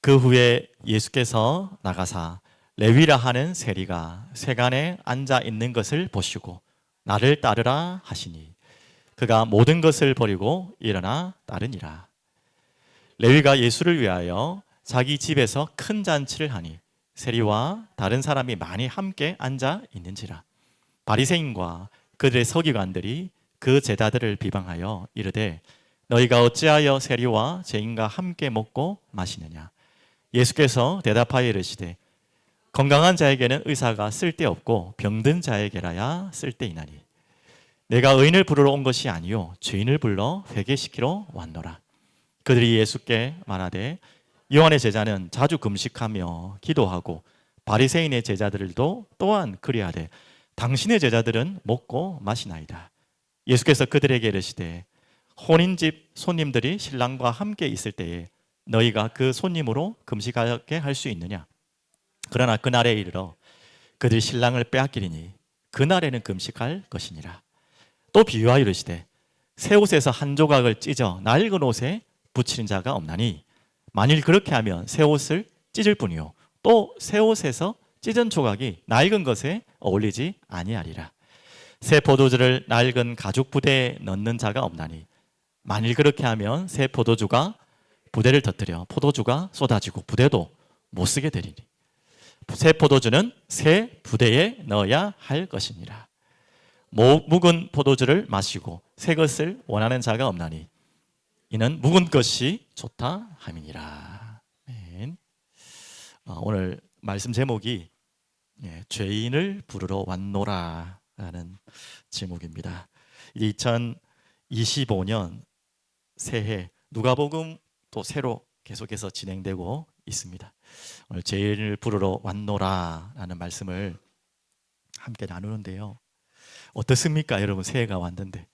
그 후에 예수께서 나가사 레위라 하는 세리가 세간에 앉아 있는 것을 보시고 나를 따르라 하시니 그가 모든 것을 버리고 일어나 따르니라. 레위가 예수를 위하여 자기 집에서 큰 잔치를 하니 세리와 다른 사람이 많이 함께 앉아 있는지라. 바리새인과 그들의 서기관들이 그 제자들을 비방하여 이르되 너희가 어찌하여 세리와 죄인과 함께 먹고 마시느냐. 예수께서 대답하여 이르시되 건강한 자에게는 의사가 쓸데없고 병든 자에게라야 쓸데있나니 내가 의인을 부르러 온 것이 아니요 죄인을 불러 회개시키러 왔노라. 그들이 예수께 말하되 요한의 제자는 자주 금식하며 기도하고 바리새인의 제자들도 또한 그리하되 당신의 제자들은 먹고 마시나이다. 예수께서 그들에게 이르시되 혼인집 손님들이 신랑과 함께 있을 때에 너희가 그 손님으로 금식하게 할 수 있느냐. 그러나 그날에 이르러 그들이 신랑을 빼앗기리니 그날에는 금식할 것이니라. 또 비유하여 이르시되 새 옷에서 한 조각을 찢어 낡은 옷에 붙이는 자가 없나니 만일 그렇게 하면 새 옷을 찢을 뿐이요 또 새 옷에서 찢은 조각이 낡은 것에 어울리지 아니하리라. 새 포도주를 낡은 가죽 부대에 넣는 자가 없나니 만일 그렇게 하면 새 포도주가 부대를 터뜨려 포도주가 쏟아지고 부대도 못 쓰게 되리니 새 포도주는 새 부대에 넣어야 할 것이니라. 묵은 포도주를 마시고 새 것을 원하는 자가 없나니 이는 묵은 것이 좋다 함이니라. 오늘 말씀 제목이 죄인을 부르러 왔노라 라는 제목입니다. 2025년 새해 누가복음 또 새로 계속해서 진행되고 있습니다. 오늘 죄인을 부르러 왔노라 라는 말씀을 함께 나누는데요. 어떻습니까 여러분? 새해가 왔는데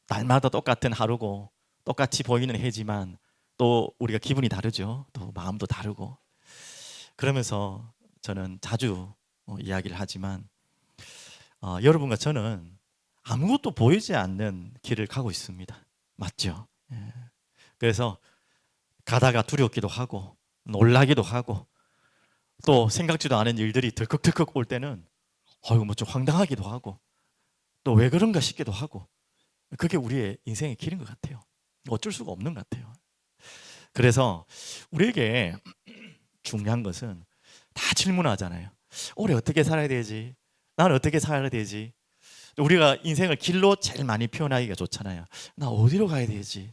날마다 똑같은 하루고 똑같이 보이는 해지만 또 우리가 기분이 다르죠. 또 마음도 다르고 그러면서 저는 자주 이야기를 하지만 여러분과 저는 아무것도 보이지 않는 길을 가고 있습니다. 맞죠? 그래서 가다가 두렵기도 하고 놀라기도 하고 또 생각지도 않은 일들이 덜컥덜컥 올 때는 뭐 좀 황당하기도 하고 또 왜 그런가 싶기도 하고 그게 우리의 인생의 길인 것 같아요. 어쩔 수가 없는 것 같아요. 그래서 우리에게 중요한 것은 다 질문하잖아요. 올해 어떻게 살아야 되지? 나는 어떻게 살아야 되지? 우리가 인생을 길로 제일 많이 표현하기가 좋잖아요. 나 어디로 가야 되지?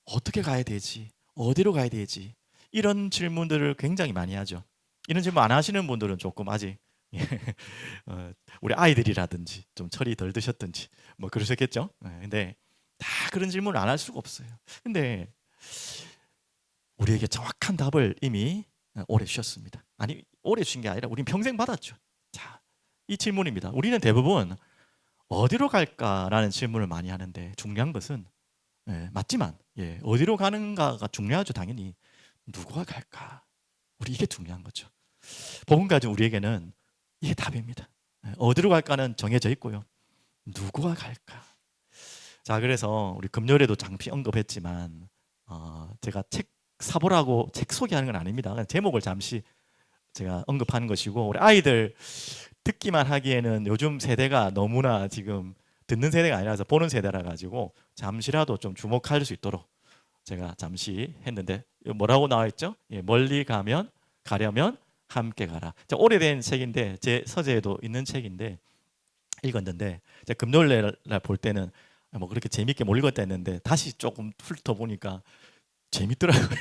어떻게 가야 되지? 어디로 가야 되지? 이런 질문들을 굉장히 많이 하죠. 이런 질문 안 하시는 분들은 조금 아직 우리 아이들이라든지 좀 철이 덜 드셨든지 뭐 그러셨겠죠. 근데 다 그런 질문을 안 할 수가 없어요. 근데 우리에게 정확한 답을 이미 올해 주셨습니다. 아니 올해 주신 게 아니라 우리는 평생 받았죠. 자, 이 질문입니다. 우리는 대부분 어디로 갈까라는 질문을 많이 하는데 중요한 것은 맞지만 어디로 가는가가 중요하죠. 당연히 누구가 갈까? 우리 이게 중요한 거죠. 복음 가진 우리에게는 이게 답입니다. 어디로 갈까는 정해져 있고요. 누구가 갈까? 자, 그래서 우리 금요일에도 잠시 언급했지만 제가 책 사보라고 책 소개하는 건 아닙니다. 그냥 제목을 잠시 제가 언급하는 것이고 우리 아이들 듣기만 하기에는 요즘 세대가 너무나 지금 듣는 세대가 아니라서 보는 세대라 가지고 잠시라도 좀 주목할 수 있도록 제가 잠시 했는데 뭐라고 나와 있죠? 멀리 가려면 함께 가라. 오래된 책인데 제 서재에도 있는 책인데 읽었는데 제가 금요일 날 볼 때는 뭐 그렇게 재밌게 못 읽었다 했는데 다시 조금 훑어보니까 재밌더라고요.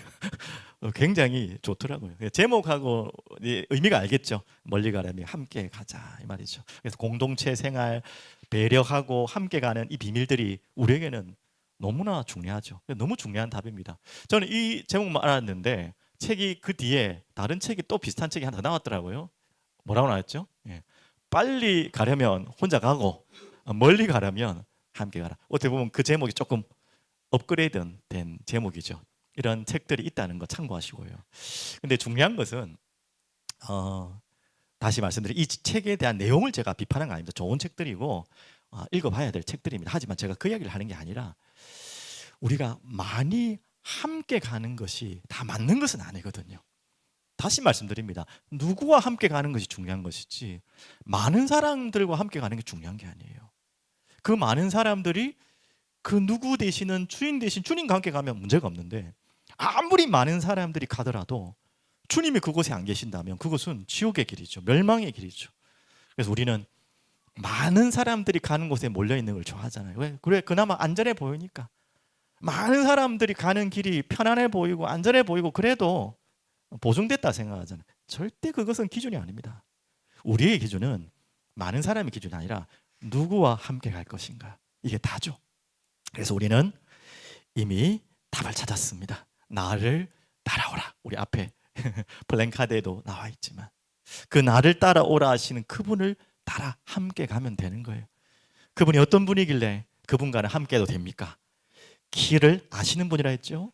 굉장히 좋더라고요. 제목하고 의미가 알겠죠. 멀리 가려면 함께 가자 이 말이죠. 그래서 공동체 생활, 배려하고 함께 가는 이 비밀들이 우리에게는 너무나 중요하죠. 너무 중요한 답입니다. 저는 이 제목만 알았는데 책이 그 뒤에 다른 책이 또 비슷한 책이 하나 더 나왔더라고요. 뭐라고 나왔죠? 빨리 가려면 혼자 가고 멀리 가려면 함께 가라. 어떻게 보면 그 제목이 조금 업그레이드 된 제목이죠. 이런 책들이 있다는 거 참고하시고요. 근데 중요한 것은 다시 말씀드린 이 책에 대한 내용을 제가 비판한 거 아닙니다. 좋은 책들이고 읽어봐야 될 책들입니다. 하지만 제가 그 이야기를 하는 게 아니라 우리가 많이 함께 가는 것이 다 맞는 것은 아니거든요. 다시 말씀드립니다. 누구와 함께 가는 것이 중요한 것이지 많은 사람들과 함께 가는 게 중요한 게 아니에요. 그 많은 사람들이 그 누구 되시는 주인 되신 주님과 함께 가면 문제가 없는데, 아무리 많은 사람들이 가더라도 주님이 그곳에 안 계신다면 그것은 지옥의 길이죠. 멸망의 길이죠. 그래서 우리는 많은 사람들이 가는 곳에 몰려 있는 걸 좋아하잖아요. 왜? 그래, 그나마 안전해 보이니까. 많은 사람들이 가는 길이 편안해 보이고 안전해 보이고 그래도 보증됐다 생각하잖아요. 절대 그것은 기준이 아닙니다. 우리의 기준은 많은 사람의 기준이 아니라 누구와 함께 갈 것인가, 이게 다죠. 그래서 우리는 이미 답을 찾았습니다. 나를 따라오라. 우리 앞에 플랜카드에도 나와 있지만 그 나를 따라오라 하시는 그분을 따라 함께 가면 되는 거예요. 그분이 어떤 분이길래 그분과는 함께 해도 됩니까? 길을 아시는 분이라 했죠.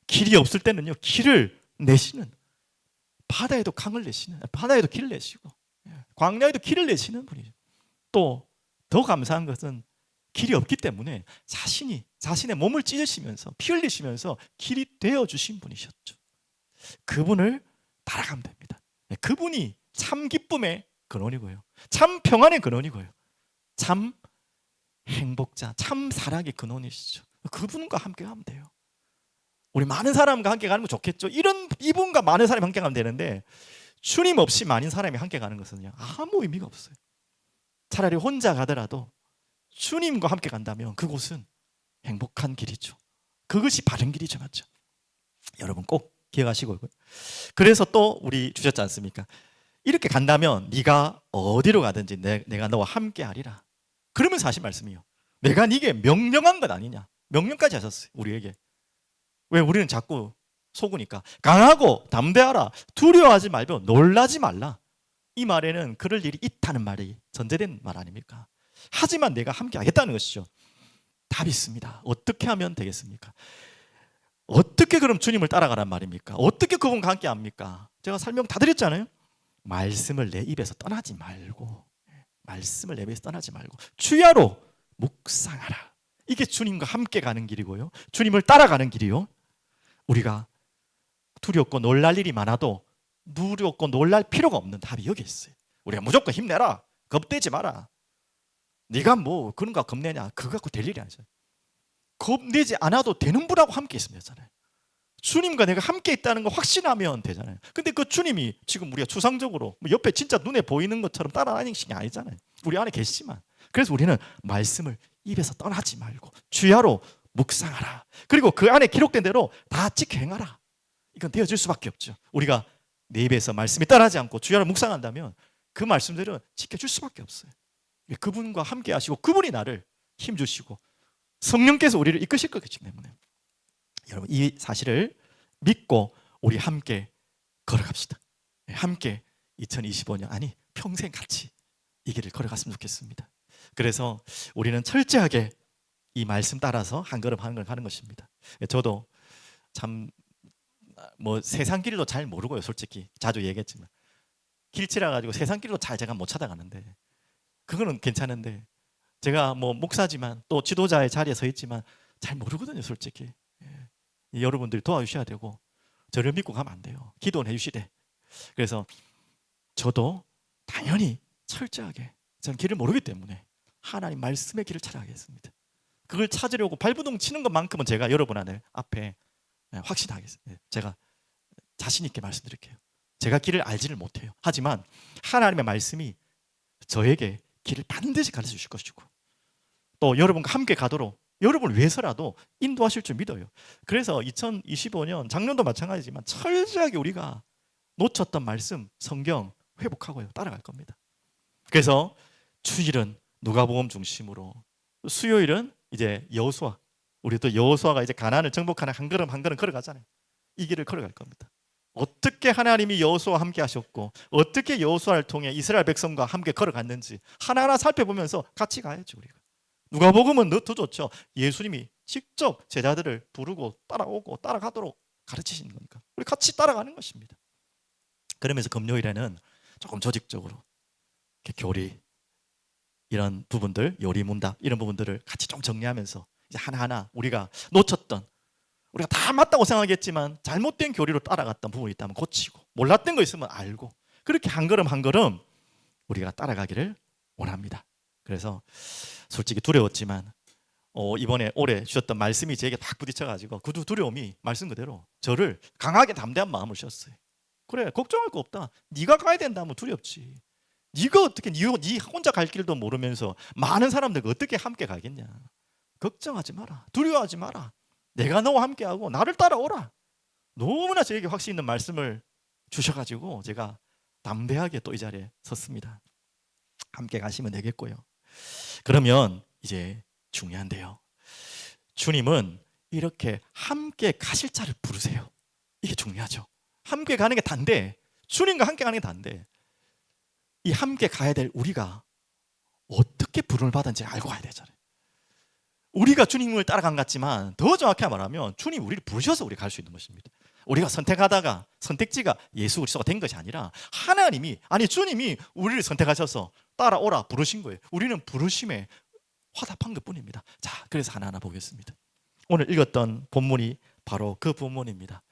길이 없을 때는요, 길을 내시는, 바다에도 강을 내시는, 바다에도 길을 내시고 광야에도 길을 내시는 분이죠. 또 더 감사한 것은 길이 없기 때문에 자신의 몸을 찢으시면서 피 흘리시면서 길이 되어주신 분이셨죠. 그분을 따라가면 됩니다. 그분이 참 기쁨의 근원이고요, 참 평안의 근원이고요, 참 행복자, 참 사랑의 근원이시죠. 그분과 함께 가면 돼요. 우리 많은 사람과 함께 가는 거 좋겠죠. 이분과 많은 사람이 함께 가면 되는데 주님 없이 많은 사람이 함께 가는 것은 아무 의미가 없어요. 차라리 혼자 가더라도 주님과 함께 간다면 그곳은 행복한 길이죠. 그것이 바른 길이죠. 맞죠? 여러분 꼭 기억하시고요. 그래서 또 우리 주셨지 않습니까? 이렇게 간다면 네가 어디로 가든지 내가 너와 함께 하리라. 그러면서 하신 말씀이요, 내가 네게 명령한 것 아니냐. 명령까지 하셨어요, 우리에게. 왜? 우리는 자꾸 속으니까. 강하고 담대하라. 두려워하지 말고 놀라지 말라. 이 말에는 그럴 일이 있다는 말이 전제된 말 아닙니까? 하지만 내가 함께 하겠다는 것이죠. 답이 있습니다. 어떻게 하면 되겠습니까? 어떻게 그럼 주님을 따라가란 말입니까? 어떻게 그분과 함께 합니까? 제가 설명 다 드렸잖아요. 말씀을 내 입에서 떠나지 말고, 말씀을 내 입에서 떠나지 말고 주야로 묵상하라. 이게 주님과 함께 가는 길이고요, 주님을 따라가는 길이요. 우리가 두렵고 놀랄 일이 많아도 두렵고 놀랄 필요가 없는 답이 여기 있어요. 우리가 무조건 힘내라, 겁내지 마라. 네가 뭐 그런 거 겁내냐, 그거 갖고 될 일이 아니잖아요. 겁내지 않아도 되는 분하고 함께 있으면 되잖아요. 주님과 내가 함께 있다는 거 확신하면 되잖아요. 근데 그 주님이 지금 우리가 추상적으로 옆에 진짜 눈에 보이는 것처럼 따라다니는 게 아니잖아요. 우리 안에 계시지만. 그래서 우리는 말씀을 입에서 떠나지 말고 주야로 묵상하라. 그리고 그 안에 기록된 대로 다 지켜 행하라. 이건 되어질 수밖에 없죠. 우리가 내 입에서 말씀이 떠나지 않고 주야로 묵상한다면 그 말씀들은 지켜줄 수밖에 없어요. 그분과 함께 하시고 그분이 나를 힘주시고 성령께서 우리를 이끄실 것이기 때문에 여러분 이 사실을 믿고 우리 함께 걸어갑시다. 함께 2025년 아니 평생 같이 이 길을 걸어갔으면 좋겠습니다. 그래서 우리는 철저하게 이 말씀 따라서 한 걸음 한 걸음 가는 것입니다. 저도 참 뭐 세상 길도 잘 모르고요. 솔직히 자주 얘기했지만 길치라 가지고 세상 길도 잘 제가 못 찾아가는데 그거는 괜찮은데 제가 뭐 목사지만 또 지도자의 자리에 서 있지만 잘 모르거든요. 솔직히. 여러분들이 도와주셔야 되고 저를 믿고 가면 안 돼요. 기도는 해주시되. 그래서 저도 당연히 철저하게 저는 길을 모르기 때문에 하나님 말씀의 길을 찾아가겠습니다. 그걸 찾으려고 발버둥 치는 것만큼은 제가 여러분 앞에 확신하겠습니다. 제가 자신 있게 말씀드릴게요. 제가 길을 알지를 못해요. 하지만 하나님의 말씀이 저에게 길을 반드시 가르쳐 주실 것이고 또 여러분과 함께 가도록 여러분을 위해서라도 인도하실 줄 믿어요. 그래서 2025년 작년도 마찬가지지만 철저하게 우리가 놓쳤던 말씀, 성경 회복하고요. 따라갈 겁니다. 그래서 주일은 누가복음 중심으로, 수요일은 이제 여호수아, 우리 또 여호수아가 이제 가나안을 정복하는 한 걸음 한 걸음 걸어가잖아요. 이 길을 걸어갈 겁니다. 어떻게 하나님이 여호수아와 함께 하셨고 어떻게 여호수아를 통해 이스라엘 백성과 함께 걸어갔는지 하나하나 살펴보면서 같이 가야죠. 우리가 누가복음은 더 좋죠. 예수님이 직접 제자들을 부르고 따라오고 따라가도록 가르치시는 거니까 우리 같이 따라가는 것입니다. 그러면서 금요일에는 조금 조직적으로 이렇게 교리 이런 부분들, 요리 문답 이런 부분들을 같이 좀 정리하면서 이제 하나하나 우리가 놓쳤던 우리가 다 맞다고 생각했지만 잘못된 교리로 따라갔던 부분이 있다면 고치고, 몰랐던 거 있으면 알고, 그렇게 한 걸음 한 걸음 우리가 따라가기를 원합니다. 그래서 솔직히 두려웠지만 이번에 올해 주셨던 말씀이 제게 딱 부딪혀가지고 그 두려움이 말씀 그대로 저를 강하게 담대한 마음을 주셨어요. 그래, 걱정할 거 없다. 네가 가야 된다면 두렵지. 네가 어떻게 네 혼자 갈 길도 모르면서 많은 사람들과 어떻게 함께 가겠냐. 걱정하지 마라. 두려워하지 마라. 내가 너와 함께하고 나를 따라오라. 너무나 저에게 확신 있는 말씀을 주셔가지고 제가 담대하게 또 이 자리에 섰습니다. 함께 가시면 되겠고요. 그러면 이제 중요한데요, 주님은 이렇게 함께 가실 자를 부르세요. 이게 중요하죠. 함께 가는 게 단데, 주님과 함께 가는 게 단데, 이 함께 가야 될 우리가 어떻게 부름을 받은지 알고 가야 되잖아요. 우리가 주님을 따라간 것 같지만 더 정확히 말하면 주님이 우리를 부르셔서 우리가 갈 수 있는 것입니다. 우리가 선택하다가 선택지가 예수 그리스도가 된 것이 아니라 하나님이, 아니 주님이 우리를 선택하셔서 따라오라 부르신 거예요. 우리는 부르심에 화답한 것뿐입니다. 자, 그래서 하나하나 보겠습니다. 오늘 읽었던 본문이 바로 그 본문입니다.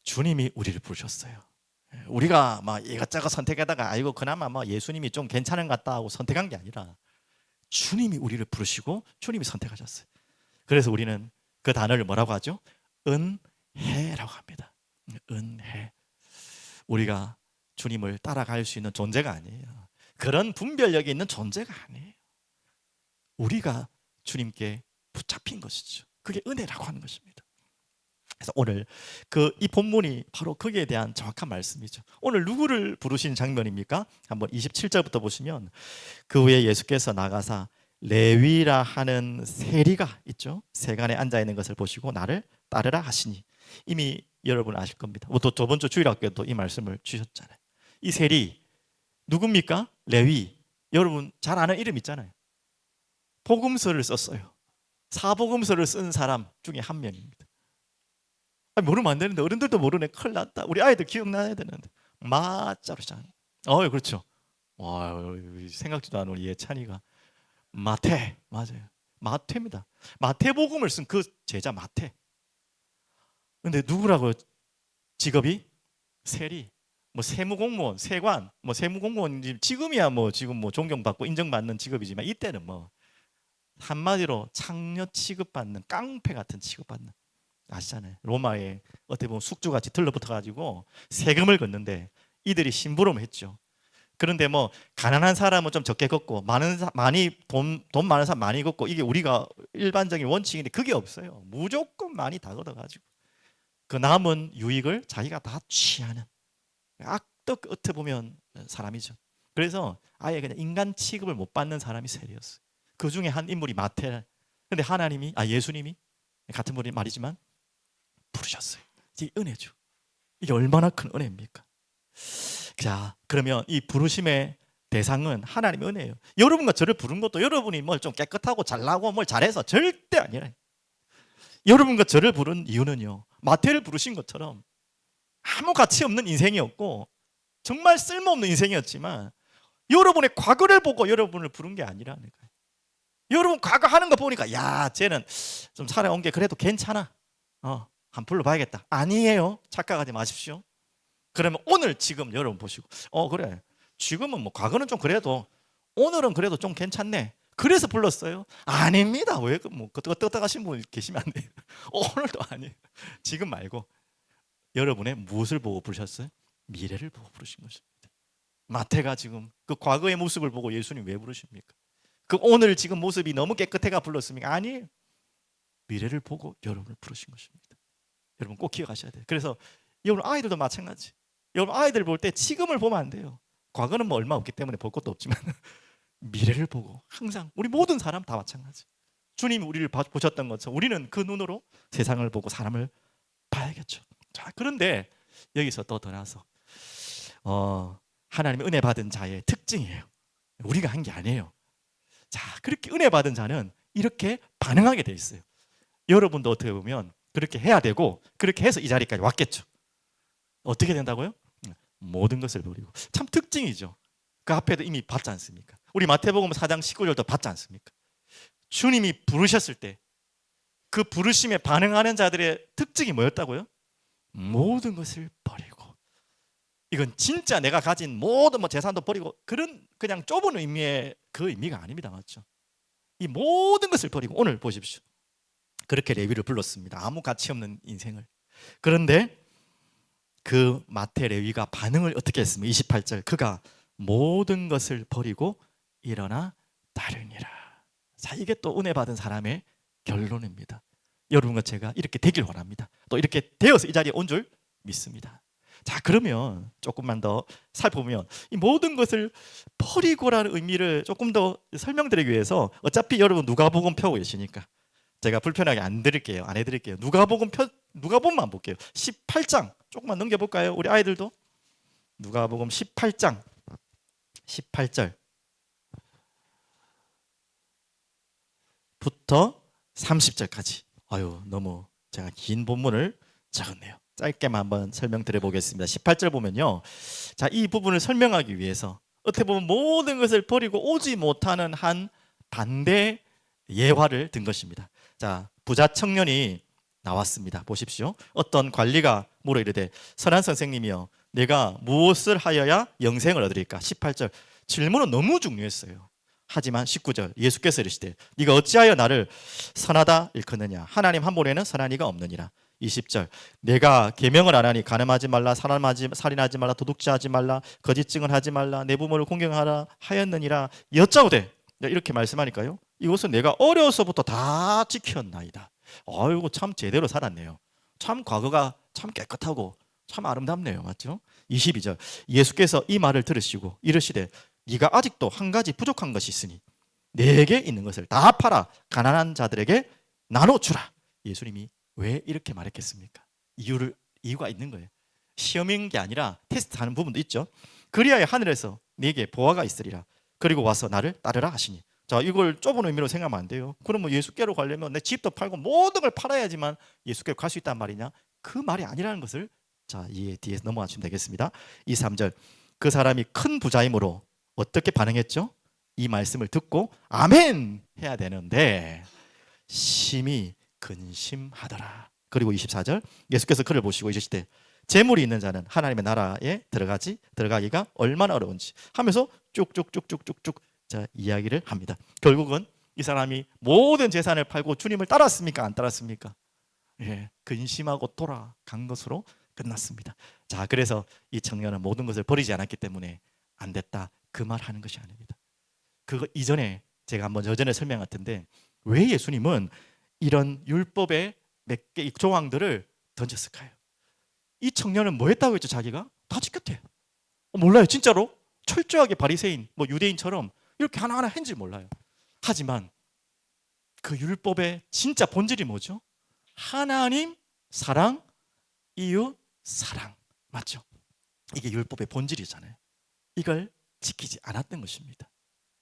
주님이 우리를 부르셨어요. 우리가 막 이것저것 선택하다가 아이고 그나마 뭐 예수님이 좀 괜찮은 것 같다 하고 선택한 게 아니라 주님이 우리를 부르시고 주님이 선택하셨어요. 그래서 우리는 그 단어를 뭐라고 하죠? 은혜라고 합니다. 은혜. 우리가 주님을 따라갈 수 있는 존재가 아니에요. 그런 분별력이 있는 존재가 아니에요. 우리가 주님께 붙잡힌 것이죠. 그게 은혜라고 하는 것입니다. 그래서 오늘 이 본문이 바로 거기에 대한 정확한 말씀이죠. 오늘 누구를 부르신 장면입니까? 한번 27절부터 보시면, 그 후에 예수께서 나가사 레위라 하는 세리가 있죠. 세간에 앉아 있는 것을 보시고 나를 따르라 하시니, 이미 여러분 아실 겁니다. 또 저번 주 주일학교에도 이 말씀을 주셨잖아요. 이 세리 누굽니까? 레위. 여러분 잘 아는 이름 있잖아요. 복음서를 썼어요. 사복음서를 쓴 사람 중에 한 명입니다. 모르면 안 되는데, 어른들도 모르네. 큰일 났다. 우리 아이들 기억나야 되는데. 마자로잖아요. 그렇죠. 와, 생각지도 않은 우리 예찬이가 마태, 맞아요. 마태입니다. 마태복음을 쓴 그 제자 마태. 근데 누구라고? 직업이 세리. 뭐 세무공무원, 세관, 뭐 세무공무원 지금이야 뭐 지금 뭐 존경받고 인정받는 직업이지만 이때는 뭐 한마디로 창녀 취급받는, 깡패 같은 취급받는, 아시잖아요. 로마에 어떻게 보면 숙주같이 들러붙어가지고 세금을 걷는데 이들이 심부름했죠. 그런데 뭐 가난한 사람은 좀 적게 걷고 많이 돈 많은 사람 많이 걷고, 이게 우리가 일반적인 원칙인데 그게 없어요. 무조건 많이 다 걷어가지고 그 남은 유익을 자기가 다 취하는 악덕 어떻게 보면 사람이죠. 그래서 아예 그냥 인간 취급을 못 받는 사람이 세리였어요. 그 중에 한 인물이 마태. 근데 하나님이, 예수님이 같은 분이 말이지만 부르셨어요. 이게 은혜죠. 이게 얼마나 큰 은혜입니까? 자, 그러면 이 부르심의 대상은 하나님의 은혜예요. 여러분과 저를 부른 것도 여러분이 뭘 좀 깨끗하고 잘나고 뭘 잘해서 절대 아니라, 여러분과 저를 부른 이유는요, 마태를 부르신 것처럼 아무 가치 없는 인생이었고 정말 쓸모없는 인생이었지만 여러분의 과거를 보고 여러분을 부른 게 아니라는 거예요. 여러분 과거 하는 거 보니까 야, 쟤는 좀 살아온 게 그래도 괜찮아, 한 불러봐야겠다. 아니에요. 착각하지 마십시오. 그러면 오늘 지금 여러분 보시고 그래, 지금은 뭐 과거는 좀 그래도 오늘은 그래도 좀 괜찮네, 그래서 불렀어요? 아닙니다. 왜 뭐 끄떡하신 분 계시면 안 돼요. 오늘도 아니에요. 지금 말고 여러분의 무엇을 보고 부르셨어요? 미래를 보고 부르신 것입니다. 마태가 지금 그 과거의 모습을 보고 예수님 왜 부르십니까? 그 오늘 지금 모습이 너무 깨끗해가 불렀습니까? 아니에요. 미래를 보고 여러분을 부르신 것입니다. 여러분 꼭 기억하셔야 돼요. 그래서 여러분 아이들도 마찬가지. 여러분 아이들 볼 때 지금을 보면 안 돼요. 과거는 뭐 얼마 없기 때문에 볼 것도 없지만 미래를 보고, 항상 우리 모든 사람 다 마찬가지. 주님이 우리를 보셨던 것처럼 우리는 그 눈으로 세상을 보고 사람을 봐야겠죠. 자, 그런데 여기서 또 더 나아서 하나님의 은혜 받은 자의 특징이에요. 우리가 한 게 아니에요. 자, 그렇게 은혜 받은 자는 이렇게 반응하게 돼 있어요. 여러분도 어떻게 보면 그렇게 해야 되고 그렇게 해서 이 자리까지 왔겠죠. 어떻게 된다고요? 모든 것을 버리고. 참 특징이죠. 그 앞에도 이미 봤지 않습니까? 우리 마태복음 4장 19절도 봤지 않습니까? 주님이 부르셨을 때 그 부르심에 반응하는 자들의 특징이 뭐였다고요? 모든 것을 버리고. 이건 진짜 내가 가진 모든 재산도 버리고 그런 그냥 좁은 의미의 그 의미가 아닙니다. 맞죠? 이 모든 것을 버리고 오늘 보십시오. 그렇게 레위를 불렀습니다. 아무 가치 없는 인생을. 그런데 그 마태 레위가 반응을 어떻게 했습니까? 28절 그가 모든 것을 버리고 일어나 따르니라. 자, 이게 또 은혜 받은 사람의 결론입니다. 여러분과 제가 이렇게 되길 원합니다. 또 이렇게 되어서 이 자리에 온 줄 믿습니다. 자, 그러면 조금만 더 살펴보면 이 모든 것을 버리고라는 의미를 조금 더 설명드리기 위해서 어차피 여러분 누가복음 펴고 계시니까 제가 불편하게 안 해드릴게요. 누가복음만 볼게요. 18장 조금만 넘겨볼까요? 우리 아이들도 누가복음 18장 18절부터 30절까지. 아유, 너무 제가 긴 본문을 적었네요. 짧게만 한번 설명드려 보겠습니다. 18절 보면요, 자, 이 부분을 설명하기 위해서 어떻게 보면 모든 것을 버리고 오지 못하는 한 반대 예화를 든 것입니다. 자, 부자 청년이 나왔습니다. 보십시오. 어떤 관리가 물어 이르되 선한 선생님이여 내가 무엇을 하여야 영생을 얻으리까? 18절 질문은 너무 중요했어요. 하지만 19절 예수께서 이르시되 네가 어찌하여 나를 선하다 일컫느냐? 하나님 한 분에는 선한 이가 없느니라. 20절 내가 계명을 안 하니 간음하지 말라, 살인하지 말라, 도둑질하지 말라, 거짓 증언하지 말라, 내 부모를 공경하라 하였느니라 여짜오되. 이렇게 말씀하니까요, 이것은 내가 어려서부터 다 지켰나이다. 아이고, 참 제대로 살았네요. 참 과거가 참 깨끗하고 참 아름답네요. 맞죠? 22절 예수께서 이 말을 들으시고 이르시되 네가 아직도 한 가지 부족한 것이 있으니 내게 있는 것을 다 팔아 가난한 자들에게 나눠주라. 예수님이 왜 이렇게 말했겠습니까? 이유가 있는 거예요. 시험인 게 아니라 테스트하는 부분도 있죠. 그리하여 하늘에서 네게 보화가 있으리라. 그리고 와서 나를 따르라 하시니. 자, 이걸 좁은 의미로 생각하면 안 돼요. 그러면 예수께로 가려면 내 집도 팔고 모든 걸 팔아야지만 예수께로 갈 수 있단 말이냐? 그 말이 아니라는 것을 자, 이 뒤에 넘어가 주면 되겠습니다. 23절 그 사람이 큰 부자이므로 어떻게 반응했죠? 이 말씀을 듣고 아멘 해야 되는데 심히 근심하더라. 그리고 24절 예수께서 그를 보시고 이르시되 재물이 있는 자는 하나님의 나라에 들어가기가 얼마나 어려운지 하면서 쭉쭉쭉쭉쭉쭉 자, 이야기를 합니다. 결국은 이 사람이 모든 재산을 팔고 주님을 따랐습니까? 안 따랐습니까? 예, 근심하고 돌아간 것으로 끝났습니다. 자, 그래서 이 청년은 모든 것을 버리지 않았기 때문에 안 됐다, 그 말 하는 것이 아닙니다. 그거 이전에 제가 한번 여전에 설명할 텐데 왜 예수님은 이런 율법의 몇 개 조항들을 던졌을까요? 이 청년은 뭐 했다고 했죠? 자기가 다 지켰대요. 몰라요. 진짜로 철저하게 바리새인 유대인처럼 이렇게 하나하나 했는지 몰라요. 하지만 그 율법의 진짜 본질이 뭐죠? 하나님 사랑, 이웃 사랑. 맞죠? 이게 율법의 본질이잖아요. 이걸 지키지 않았던 것입니다.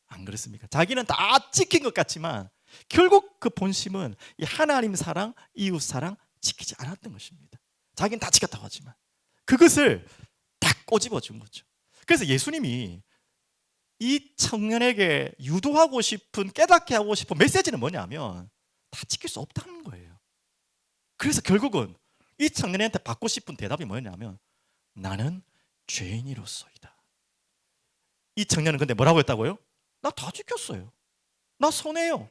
안 그렇습니까? 자기는 다 지킨 것 같지만 결국 그 본심은 이 하나님 사랑, 이웃 사랑 지키지 않았던 것입니다. 자기는 다 지켰다고 하지만 그것을 딱 꼬집어 준 거죠. 그래서 예수님이 이 청년에게 유도하고 싶은, 깨닫게 하고 싶은 메시지는 뭐냐면 다 지킬 수 없다는 거예요. 그래서 결국은 이 청년한테 받고 싶은 대답이 뭐냐면 나는 죄인으로서이다. 이 청년은 근데 뭐라고 했다고요? 나 다 지켰어요. 나 선해요.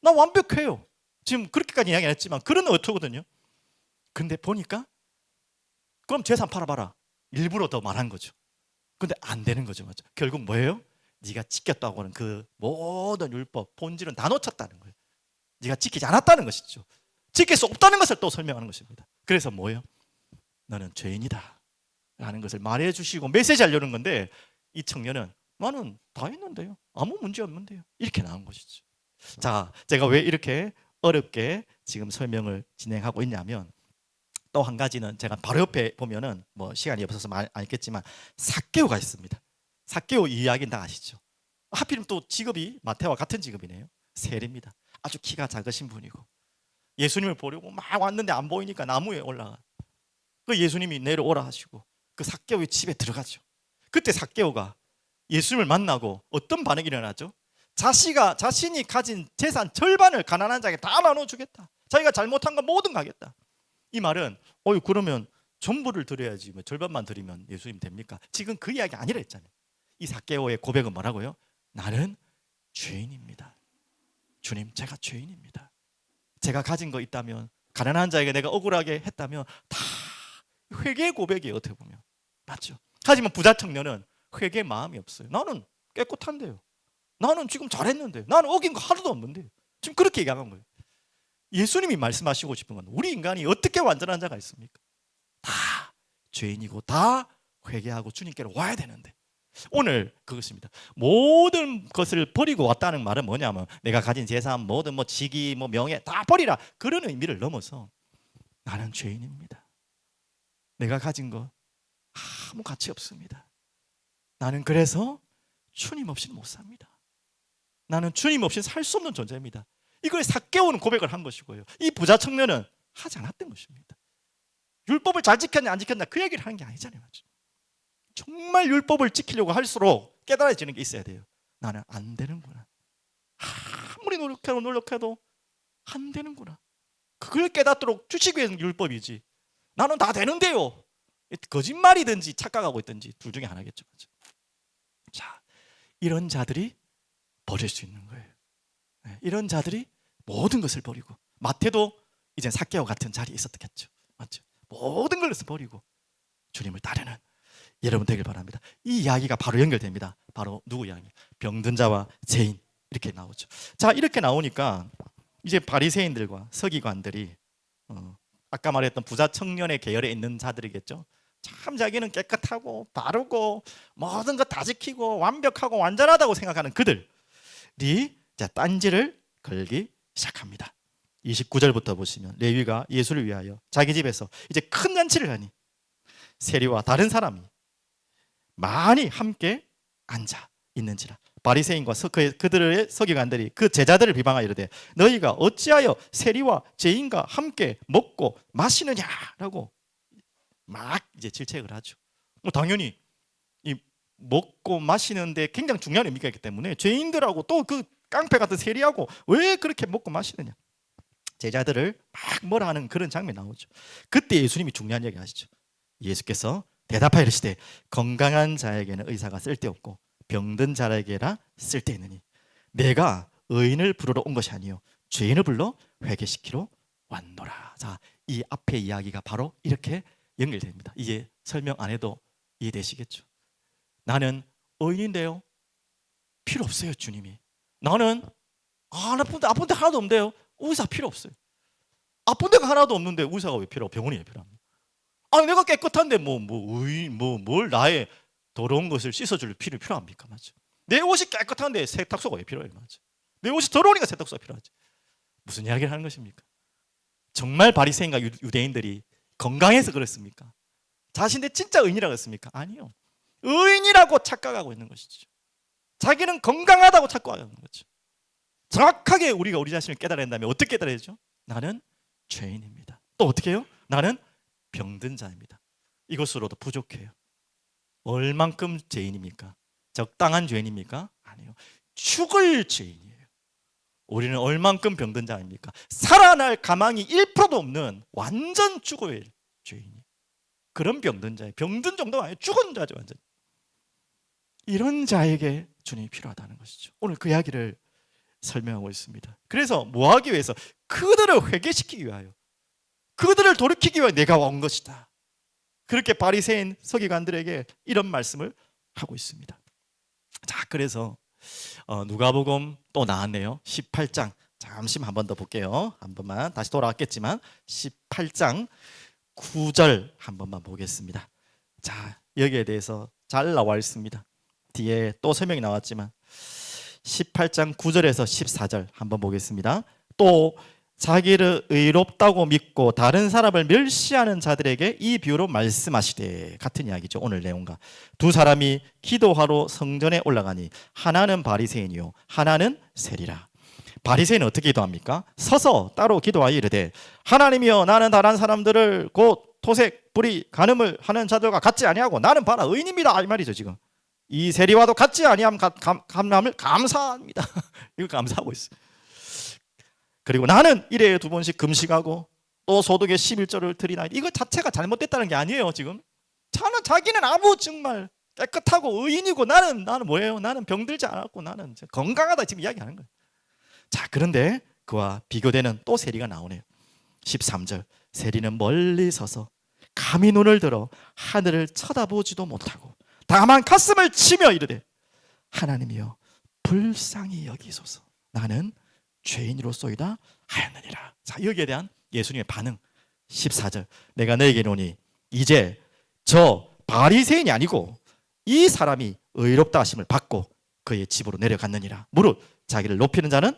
나 완벽해요. 지금 그렇게까지 이야기 안 했지만 그런 어투거든요. 근데 보니까 그럼 재산 팔아봐라. 일부러 더 말한 거죠. 근데 안 되는 거죠. 맞죠? 결국 뭐예요? 네가 지켰다고 하는 그 모든 율법 본질은 다 놓쳤다는 거예요. 네가 지키지 않았다는 것이죠. 지킬 수 없다는 것을 또 설명하는 것입니다. 그래서 뭐예요? 너는 죄인이다 라는 것을 말해주시고 메시지 하려는 건데 이 청년은 나는 다 했는데요, 아무 문제 없는데요, 이렇게 나온 것이죠. 자, 제가 왜 이렇게 어렵게 지금 설명을 진행하고 있냐면 또 한 가지는 제가 바로 옆에 보면은 시간이 없어서 말 안 했겠지만 삭개오가 있습니다. 삭개오 이야기는 다 아시죠? 하필이면 또 직업이 마태와 같은 직업이네요. 세리입니다. 아주 키가 작으신 분이고 예수님을 보려고 막 왔는데 안 보이니까 나무에 올라가. 그 예수님이 내려오라 하시고 그 삭개오의 집에 들어가죠. 그때 삭개오가 예수님을 만나고 어떤 반응이 일어나죠? 자신이 가진 재산 절반을 가난한 자에게 다 나눠주겠다. 자기가 잘못한 건 모든 거 하겠다. 이 말은 그러면 전부를 드려야지 뭐 절반만 드리면 예수님 됩니까? 지금 그 이야기 아니라 했잖아요. 이 삭개오의 고백은 뭐라고요? 나는 죄인입니다. 주님, 제가 죄인입니다. 제가 가진 거 있다면, 가난한 자에게 내가 억울하게 했다면 다 회개 고백이에요. 어떻게 보면 맞죠? 하지만 부자 청년은 회개 마음이 없어요. 나는 깨끗한데요, 나는 지금 잘했는데, 나는 어긴 거 하나도 없는데, 지금 그렇게 얘기한 거예요. 예수님이 말씀하시고 싶은 건 우리 인간이 어떻게 완전한 자가 있습니까? 다 죄인이고 다 회개하고 주님께로 와야 되는데, 오늘 그것입니다. 모든 것을 버리고 왔다는 말은 뭐냐면 내가 가진 재산, 모든 직위, 명예 다 버리라, 그런 의미를 넘어서 나는 죄인입니다. 내가 가진 거 아무 가치 없습니다. 나는 그래서 주님 없이는 못 삽니다. 나는 주님 없이 살 수 없는 존재입니다. 이걸 삭개오는 고백을 한 것이고요, 이 부자 청년은 하지 않았던 것입니다. 율법을 잘 지켰냐 안 지켰냐 그 얘기를 하는 게 아니잖아요. 정말 율법을 지키려고 할수록 깨달아지는 게 있어야 돼요. 나는 안 되는구나. 아무리 노력해도 안 되는구나. 그걸 깨닫도록 주시기 위해서는 율법이지, 나는 다 되는데요, 거짓말이든지 착각하고 있든지 둘 중에 하나겠죠. 자, 이런 자들이 버릴 수 있는 거예요. 이런 자들이 모든 것을 버리고, 마태도 이제 삭개오 같은 자리에 있었겠죠. 맞죠? 모든 것을 버리고 주님을 따르는 여러분 되길 바랍니다. 이 이야기가 바로 연결됩니다. 바로 누구 이야기? 병든 자와 죄인, 이렇게 나오죠. 자, 이렇게 나오니까 이제 바리새인들과 서기관들이 아까 말했던 부자 청년의 계열에 있는 자들이겠죠. 참 자기는 깨끗하고 바르고 모든 것 다 지키고 완벽하고 완전하다고 생각하는 그들이 딴지를 걸기 시작합니다. 29절부터 보시면 레위가 예수를 위하여 자기 집에서 이제 큰 잔치를 하니 세리와 다른 사람이 많이 함께 앉아 있는지라 바리새인과 그들의 서기관들이 그 제자들을 비방하여 이르되 너희가 어찌하여 세리와 죄인과 함께 먹고 마시느냐라고 막 이제 질책을 하죠. 당연히 이 먹고 마시는데 굉장히 중요한 의미가 있기 때문에 죄인들하고 또 그 깡패 같은 세리하고 왜 그렇게 먹고 마시느냐, 제자들을 막 뭐라 하는 그런 장면이 나오죠. 그때 예수님이 중요한 얘기 하시죠. 예수께서 대답하여 이르시되 건강한 자에게는 의사가 쓸데없고 병든 자에게라 쓸데있느니 내가 의인을 부르러 온 것이 아니요 죄인을 불러 회개시키러 왔노라. 자, 이 앞의 이야기가 바로 이렇게 연결됩니다. 이제 설명 안 해도 이해되시겠죠? 나는 의인인데요, 필요 없어요. 주님이 나는 아픈 데 하나도 없는데요, 의사 필요 없어요. 아픈 데가 하나도 없는데 의사가 왜 필요하고 병원이 왜 필요합니까? 내가 깨끗한데 뭘 나의 더러운 것을 씻어줄 필요합니까? 맞죠? 내 옷이 깨끗한데 세탁소가 왜 필요해요? 맞죠? 내 옷이 더러우니까 세탁소가 필요하지. 무슨 이야기를 하는 것입니까? 정말 바리새인과 유대인들이 건강해서 그렇습니까? 자신들 진짜 의인이라고 했습니까? 아니요. 의인이라고 착각하고 있는 것이죠. 자기는 건강하다고 착각하고 있는 거죠. 정확하게 우리가 우리 자신을 깨달아야 한다면 어떻게 깨달아야죠? 나는 죄인입니다. 또 어떻게 해요? 나는 병든 자입니다. 이것으로도 부족해요. 얼만큼 죄인입니까? 적당한 죄인입니까? 아니요. 죽을 죄인이에요. 우리는 얼만큼 병든 자입니까? 살아날 가망이 1%도 없는 완전 죽을 죄인이에요. 그런 병든 자예요. 병든 정도가 아니에요. 죽은 자죠, 완전. 이런 자에게 주님이 필요하다는 것이죠. 오늘 그 이야기를 설명하고 있습니다. 그래서 뭐 하기 위해서? 그들을 회개시키기 위하여, 그들을 돌이키기 위해 내가 온 것이다. 그렇게 바리새인 서기관들에게 이런 말씀을 하고 있습니다. 자, 그래서 누가복음 또 나왔네요. 18장 잠시만 한 번 더 볼게요. 한 번만 다시 돌아왔겠지만 18장 9절 한 번만 보겠습니다. 자, 여기에 대해서 잘 나와 있습니다. 뒤에 또 설명이 나왔지만 18장 9절에서 14절 한번 보겠습니다. 또 자기를 의롭다고 믿고 다른 사람을 멸시하는 자들에게 이 비유로 말씀하시되, 같은 이야기죠. 오늘 내용과 두 사람이 기도하러 성전에 올라가니 하나는 바리새인이요 하나는 세리라. 바리새인은 어떻게 기도합니까? 서서 따로 기도하여 이르되 하나님이여 나는 다른 사람들을 곧 토색, 불의, 간음을 하는 자들과 같지 아니하고 나는 봐라 의인입니다, 이 말이죠. 지금 이 세리와도 같지 아니함을 감사합니다. 이거 감사하고 있어요. 그리고 나는 일회에 2번씩 금식하고 또 소득의 11조를 드리나이다. 이거 자체가 잘못됐다는 게 아니에요. 지금 자기는 아무 정말 깨끗하고 의인이고 나는 뭐예요? 나는 병들지 않았고 나는 건강하다 지금 이야기하는 거예요. 자, 그런데 그와 비교되는 또 세리가 나오네요. 13절, 세리는 멀리 서서 감히 눈을 들어 하늘을 쳐다보지도 못하고 다만 가슴을 치며 이르되 하나님이여 불쌍히 여기소서, 나는 죄인으로소이다 하였느니라. 자, 여기에 대한 예수님의 반응. 14절, 내가 너에게 이르노니 이제 저 바리새인이 아니고 이 사람이 의롭다 하심을 받고 그의 집으로 내려갔느니라. 무릇 자기를 높이는 자는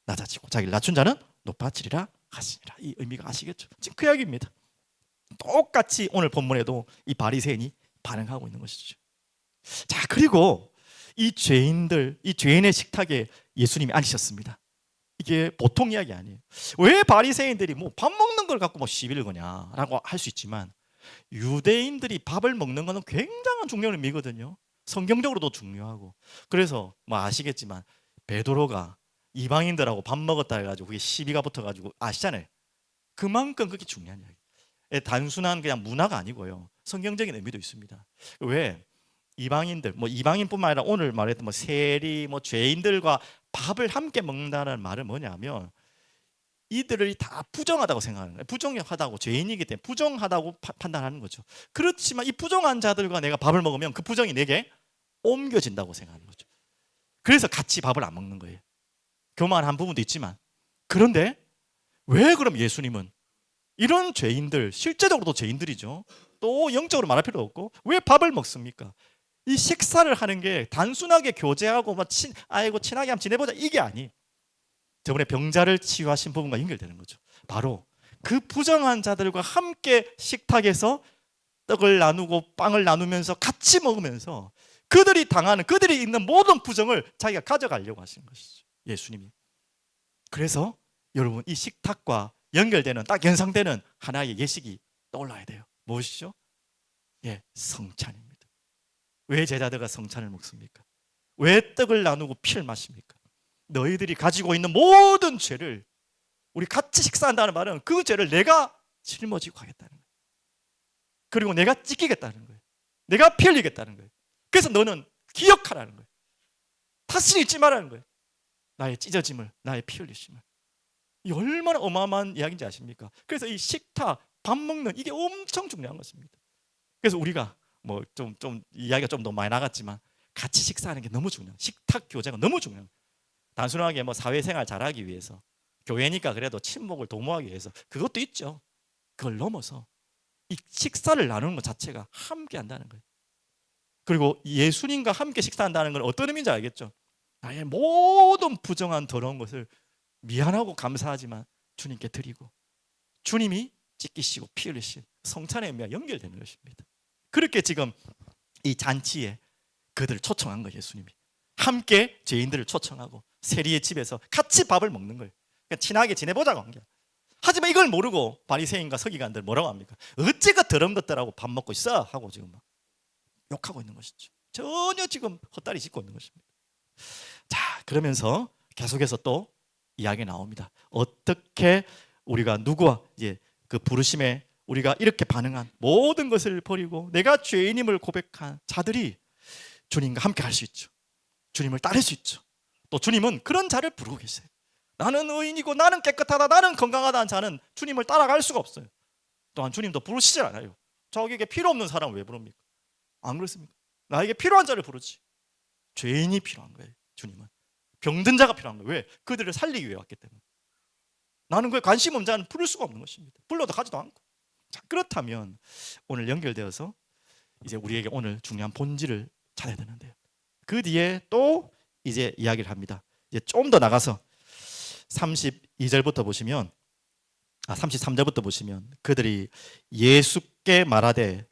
낮아지고 자기를 낮춘 자는 높아지리라 하시니라. 이 의미가 아시겠죠? 지금 그 이야기입니다. 똑같이 오늘 본문에도 이 바리새인이 반응하고 있는 것이죠. 자, 그리고 이 죄인들, 이 죄인의 식탁에 예수님이 앉으셨습니다. 이게 보통 이야기 아니에요. 왜 바리새인들이 뭐 밥 먹는 걸 갖고 뭐 시비를 거냐라고 할 수 있지만, 유대인들이 밥을 먹는 것은 굉장한 중요한 의미거든요. 성경적으로도 중요하고. 그래서 뭐 아시겠지만 베드로가 이방인들하고 밥 먹었다 해가지고 그게 시비가 붙어가지고 아시잖아요. 그만큼 그게 중요한 이야기. 단순한 그냥 문화가 아니고요, 성경적인 의미도 있습니다. 왜 이방인들, 뭐 이방인뿐만 아니라 오늘 말했던 뭐 세리, 뭐 죄인들과 밥을 함께 먹는다는 말은 뭐냐면 이들을 다 부정하다고 생각하는 거예요. 부정하다고, 죄인이기 때문에 부정하다고 판단하는 거죠. 그렇지만 이 부정한 자들과 내가 밥을 먹으면 그 부정이 내게 옮겨진다고 생각하는 거죠. 그래서 같이 밥을 안 먹는 거예요. 교만한 부분도 있지만. 그런데 왜 그럼 예수님은 이런 죄인들, 실제적으로도 죄인들이죠, 또 영적으로 말할 필요 없고 왜 밥을 먹습니까? 이 식사를 하는 게 단순하게 교제하고 막 아이고 친하게 한번 지내보자 이게 아니. 저번에 병자를 치유하신 부분과 연결되는 거죠. 바로 그 부정한 자들과 함께 식탁에서 떡을 나누고 빵을 나누면서 같이 먹으면서 그들이 당하는, 그들이 있는 모든 부정을 자기가 가져가려고 하시는 것이죠, 예수님이. 그래서 여러분, 이 식탁과 연결되는, 딱 연상되는 하나의 예식이 떠올라야 돼요. 무엇이죠? 예, 성찬입니다. 왜 제자들과 성찬을 먹습니까? 왜 떡을 나누고 피를 마십니까? 너희들이 가지고 있는 모든 죄를, 우리 같이 식사한다는 말은 그 죄를 내가 짊어지고 가겠다는 거예요. 그리고 내가 찢기겠다는 거예요. 내가 피 흘리겠다는 거예요. 그래서 너는 기억하라는 거예요. 다시는 잊지 말라는 거예요. 나의 찢어짐을, 나의 피 흘리심을. 이 얼마나 어마어마한 이야기인지 아십니까? 그래서 이 식탁, 밥 먹는 이게 엄청 중요한 것입니다. 그래서 우리가 뭐 좀 이야기가 좀 더 많이 나갔지만 같이 식사하는 게 너무 중요해요. 식탁 교제가 너무 중요해요. 단순하게 뭐 사회생활 잘하기 위해서, 교회니까 그래도 친목을 도모하기 위해서, 그것도 있죠. 그걸 넘어서 이 식사를 나누는 것 자체가 함께 한다는 거예요. 그리고 예수님과 함께 식사한다는 건 어떤 의미인지 알겠죠? 나의 모든 부정한 더러운 것을 미안하고 감사하지만 주님께 드리고, 주님이 찢기시고 피 흘리신 성찬의 의미와 연결되는 것입니다. 그렇게 지금 이 잔치에 그들을 초청한 거예요. 예수님이 함께 죄인들을 초청하고 세리의 집에서 같이 밥을 먹는 거예요. 그러니까 친하게 지내보자고 한 거야. 하지만 이걸 모르고 바리새인과 서기관들 뭐라고 합니까? 어찌 그 더러운 것들하고 밥 먹고 있어? 하고 지금 막 욕하고 있는 것이죠. 전혀 지금 헛다리 짚고 있는 것입니다. 자, 그러면서 계속해서 또 이야기 나옵니다. 어떻게 우리가 누구와 이제 그 부르심에 우리가 이렇게 반응한 모든 것을 버리고 내가 죄인임을 고백한 자들이 주님과 함께 할 수 있죠. 주님을 따를 수 있죠. 또 주님은 그런 자를 부르고 계세요. 나는 의인이고 나는 깨끗하다, 나는 건강하다는 자는 주님을 따라갈 수가 없어요. 또한 주님도 부르시지 않아요. 저에게 필요 없는 사람을 왜 부릅니까? 안 그렇습니까? 나에게 필요한 자를 부르지. 죄인이 필요한 거예요. 주님은 병든 자가 필요한 거예요. 왜? 그들을 살리기 위해 왔기 때문에. 나는 그에 관심 없는 자는 부를 수가 없는 것입니다. 불러도 가지도 않고. 자, 그렇다면 오늘 연결되어서 이제 우리에게 오늘 중요한 본질을 찾아야 되는데요. 그 뒤에 또 이제 이야기를 합니다. 이제 좀 더 나가서 32절부터 보시면, 33절부터 보시면 그들이 예수께 말하되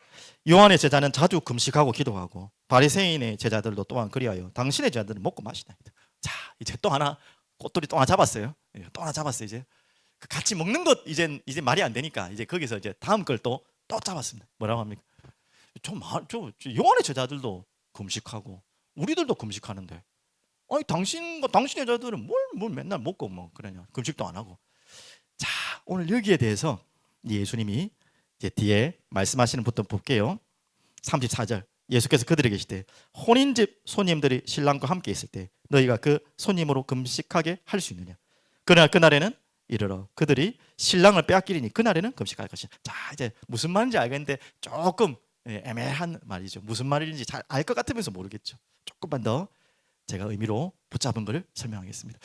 요한의 제자는 자주 금식하고 기도하고 바리새인의 제자들도 또한 그리하여 당신의 제자들은 먹고 마시나이다. 자, 이제 또 하나 꼬투리 또 하나 잡았어요. 또 하나 잡았어요. 이제 같이 먹는 것 이제 말이 안 되니까 이제 거기서 이제 다음 걸 또 잡았습니다. 뭐라고 합니까? 요한의 제자들도 금식하고 우리들도 금식하는데 아니 당신 여자들은 뭘 맨날 먹고 뭐 그러냐, 금식도 안 하고. 자, 오늘 여기에 대해서 예수님이 이제 뒤에 말씀하시는 부터 볼게요. 34절, 예수께서 그들에게 계시되 혼인집 손님들이 신랑과 함께 있을 때 너희가 그 손님으로 금식하게 할 수 있느냐. 그러나 그날에는 이르러 그들이 신랑을 빼앗기리니 그날에는 금식할 것이다. 자, 이제 무슨 말인지 알겠는데 조금 애매한 말이죠. 무슨 말인지 잘 알 것 같으면서 모르겠죠. 조금만 더 제가 의미로 붙잡은 것을 설명하겠습니다.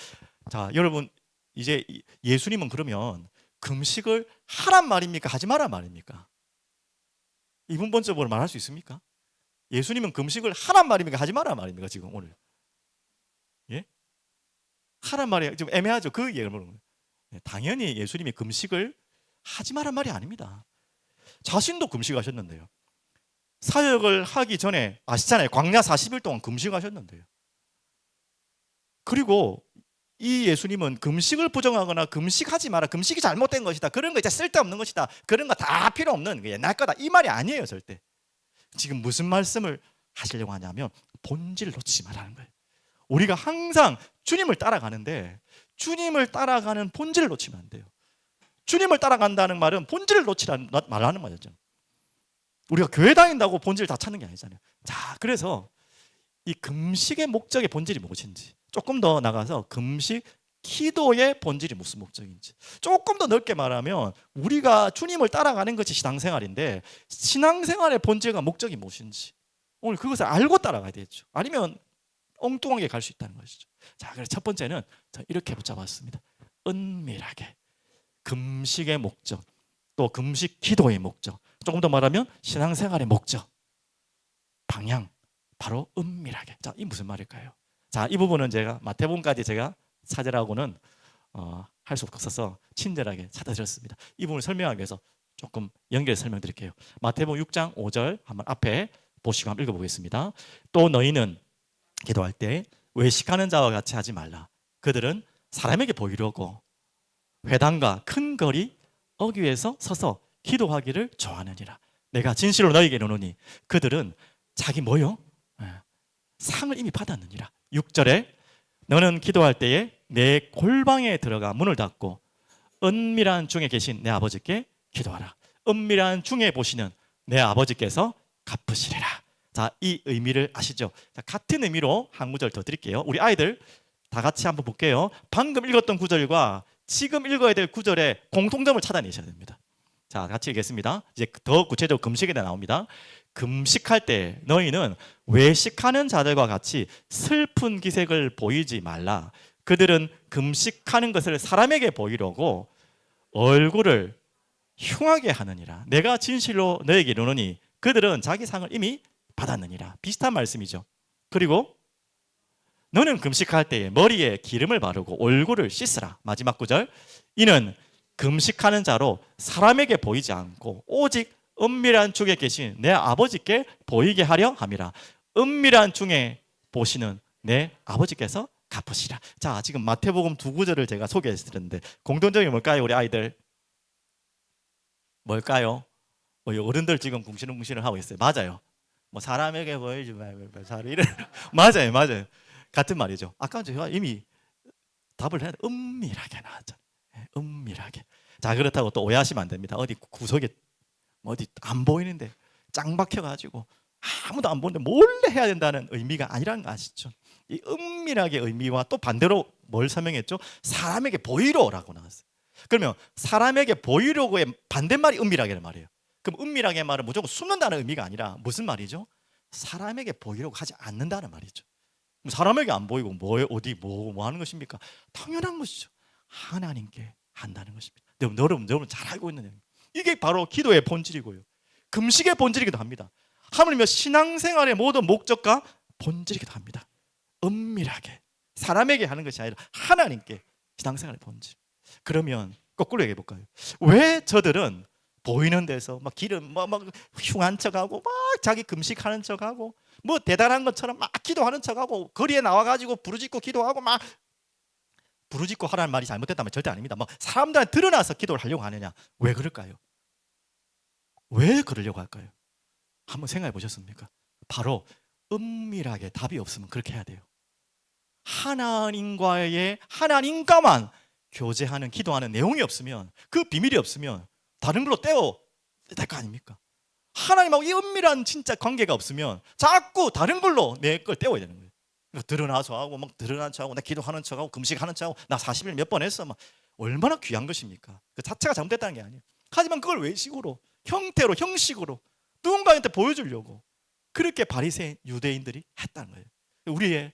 자, 여러분, 이제 예수님은 그러면 금식을 하란 말입니까, 하지 마란 말입니까? 이분번적으로 말할 수 있습니까? 예수님은 금식을 하란 말입니까, 하지 마란 말입니까? 지금 오늘 예? 하란 말이 좀 애매하죠. 그 얘기를 보는 거예요. 당연히 예수님이 금식을 하지 마란 말이 아닙니다. 자신도 금식하셨는데요. 사역을 하기 전에 아시잖아요. 광야 40일 동안 금식하셨는데요. 그리고 이 예수님은 금식을 부정하거나 금식하지 마라, 금식이 잘못된 것이다, 그런 거 이제 쓸데없는 것이다, 그런 거 다 필요 없는 옛날 거다, 이 말이 아니에요. 절대. 지금 무슨 말씀을 하시려고 하냐면 본질을 놓치지 말라는 거예요. 우리가 항상 주님을 따라가는데 주님을 따라가는 본질을 놓치면 안 돼요. 주님을 따라간다는 말은 본질을 놓치지 말라는 말이죠. 우리가 교회 다닌다고 본질을 다 찾는 게 아니잖아요. 자, 그래서 이 금식의 목적의 본질이 무엇인지, 조금 더 나가서 금식 기도의 본질이 무슨 목적인지, 조금 더 넓게 말하면 우리가 주님을 따라가는 것이 신앙생활인데 신앙생활의 본질과 목적이 무엇인지 오늘 그것을 알고 따라가야 되겠죠. 아니면 엉뚱하게 갈 수 있다는 것이죠. 자, 그래서 첫 번째는 이렇게 붙잡았습니다. 은밀하게 금식의 목적, 또 금식 기도의 목적, 조금 더 말하면 신앙생활의 목적, 방향, 바로 은밀하게. 자, 이 무슨 말일까요? 자, 이 부분은 제가 마태복음까지 제가 찾으라고는 할 수 없어서 친절하게 찾아 드렸습니다. 이 부분을 설명하기 위해서 조금 연결해서 설명드릴게요. 마태복음 6장 5절 한번 앞에 보시고 한번 읽어보겠습니다. 또 너희는 기도할 때 외식하는 자와 같이 하지 말라. 그들은 사람에게 보이려고 회당과 큰 거리 어귀에서 서서 기도하기를 좋아하느니라. 내가 진실로 너희에게 이르노니 그들은 자기 뭐요? 상을 이미 받았느니라. 6절에 너는 기도할 때에 내 골방에 들어가 문을 닫고 은밀한 중에 계신 내 아버지께 기도하라. 은밀한 중에 보시는 내 아버지께서 갚으시리라. 자, 이 의미를 아시죠? 자, 같은 의미로 한 구절 더 드릴게요. 우리 아이들 다 같이 한번 볼게요. 방금 읽었던 구절과 지금 읽어야 될 구절의 공통점을 찾아내셔야 됩니다. 자, 같이 읽겠습니다. 이제 더 구체적으로 금식에 대해 나옵니다. 금식할 때 너희는 외식하는 자들과 같이 슬픈 기색을 보이지 말라. 그들은 금식하는 것을 사람에게 보이려고 얼굴을 흉하게 하느니라. 내가 진실로 너에게 이르노니 그들은 자기 상을 이미 받았느니라. 비슷한 말씀이죠. 그리고 너는 금식할 때에 머리에 기름을 바르고 얼굴을 씻으라. 마지막 구절, 이는 금식하는 자로 사람에게 보이지 않고 오직 은밀한 중에 계신 내 아버지께 보이게 하려 함이라. 은밀한 중에 보시는 내 아버지께서 갚으시라. 자, 지금 마태복음 두 구절을 제가 소개했었는데 공통점이 뭘까요? 우리 아이들 뭘까요? 어른들 지금 궁시렁궁시렁 하고 있어요. 맞아요. 뭐 사람에게 보이지 말고 이런 맞아요, 맞아요. 같은 말이죠. 아까 제가 이미 답을 했는데 은밀하게 나왔잖아요. 은밀하게. 자, 그렇다고 또 오해하시면 안 됩니다. 어디 구석에 어디 안 보이는데 짱 박혀가지고 아무도 안 보는데 몰래 해야 된다는 의미가 아니라는 거 아시죠? 이 은밀하게 의미와 또 반대로 뭘 설명했죠? 사람에게 보이로라고 나왔어요. 그러면 사람에게 보이려고의 반대말이 은밀하게란 말이에요. 그럼 은밀하게 말은 무조건 숨는다는 의미가 아니라 무슨 말이죠? 사람에게 보이려고 하지 않는다는 말이죠. 사람에게 안 보이고 어디 뭐 하는 것입니까? 당연한 것이죠. 하나님께 한다는 것입니다. 여러분 잘 알고 있는 얘기입니다. 이게 바로 기도의 본질이고요. 금식의 본질이기도 합니다. 하물며 신앙생활의 모든 목적과 본질이기도 합니다. 은밀하게 사람에게 하는 것이 아니라 하나님께 신앙생활의 본질. 그러면 거꾸로 얘기해 볼까요? 왜 저들은 보이는 데서 막 기름 막 흉한 척하고 막 자기 금식하는 척하고 뭐 대단한 것처럼 막 기도하는 척하고 거리에 나와가지고 부르짖고 기도하고 막 부르짖고 하라는 말이 잘못됐다면 절대 아닙니다. 뭐 사람들한테 드러나서 기도를 하려고 하느냐? 왜 그럴까요? 왜 그러려고 할까요? 한번 생각해 보셨습니까? 바로 은밀하게 답이 없으면 그렇게 해야 돼요. 하나님과만 교제하는 기도하는 내용이 없으면, 그 비밀이 없으면 다른 걸로 떼어 될 거 아닙니까? 하나님하고 이 은밀한 진짜 관계가 없으면 자꾸 다른 걸로 내 걸 떼어야 되는 거예요. 드러나서 하고 막 드러난 척하고 나 기도하는 척하고 금식하는 척하고 나 40일 몇 번 했어 막. 얼마나 귀한 것입니까? 그 자체가 잘못됐다는 게 아니에요. 하지만 그걸 외식으로, 형태로, 형식으로 누군가한테 보여주려고 그렇게 바리새인 유대인들이 했다는 거예요. 우리의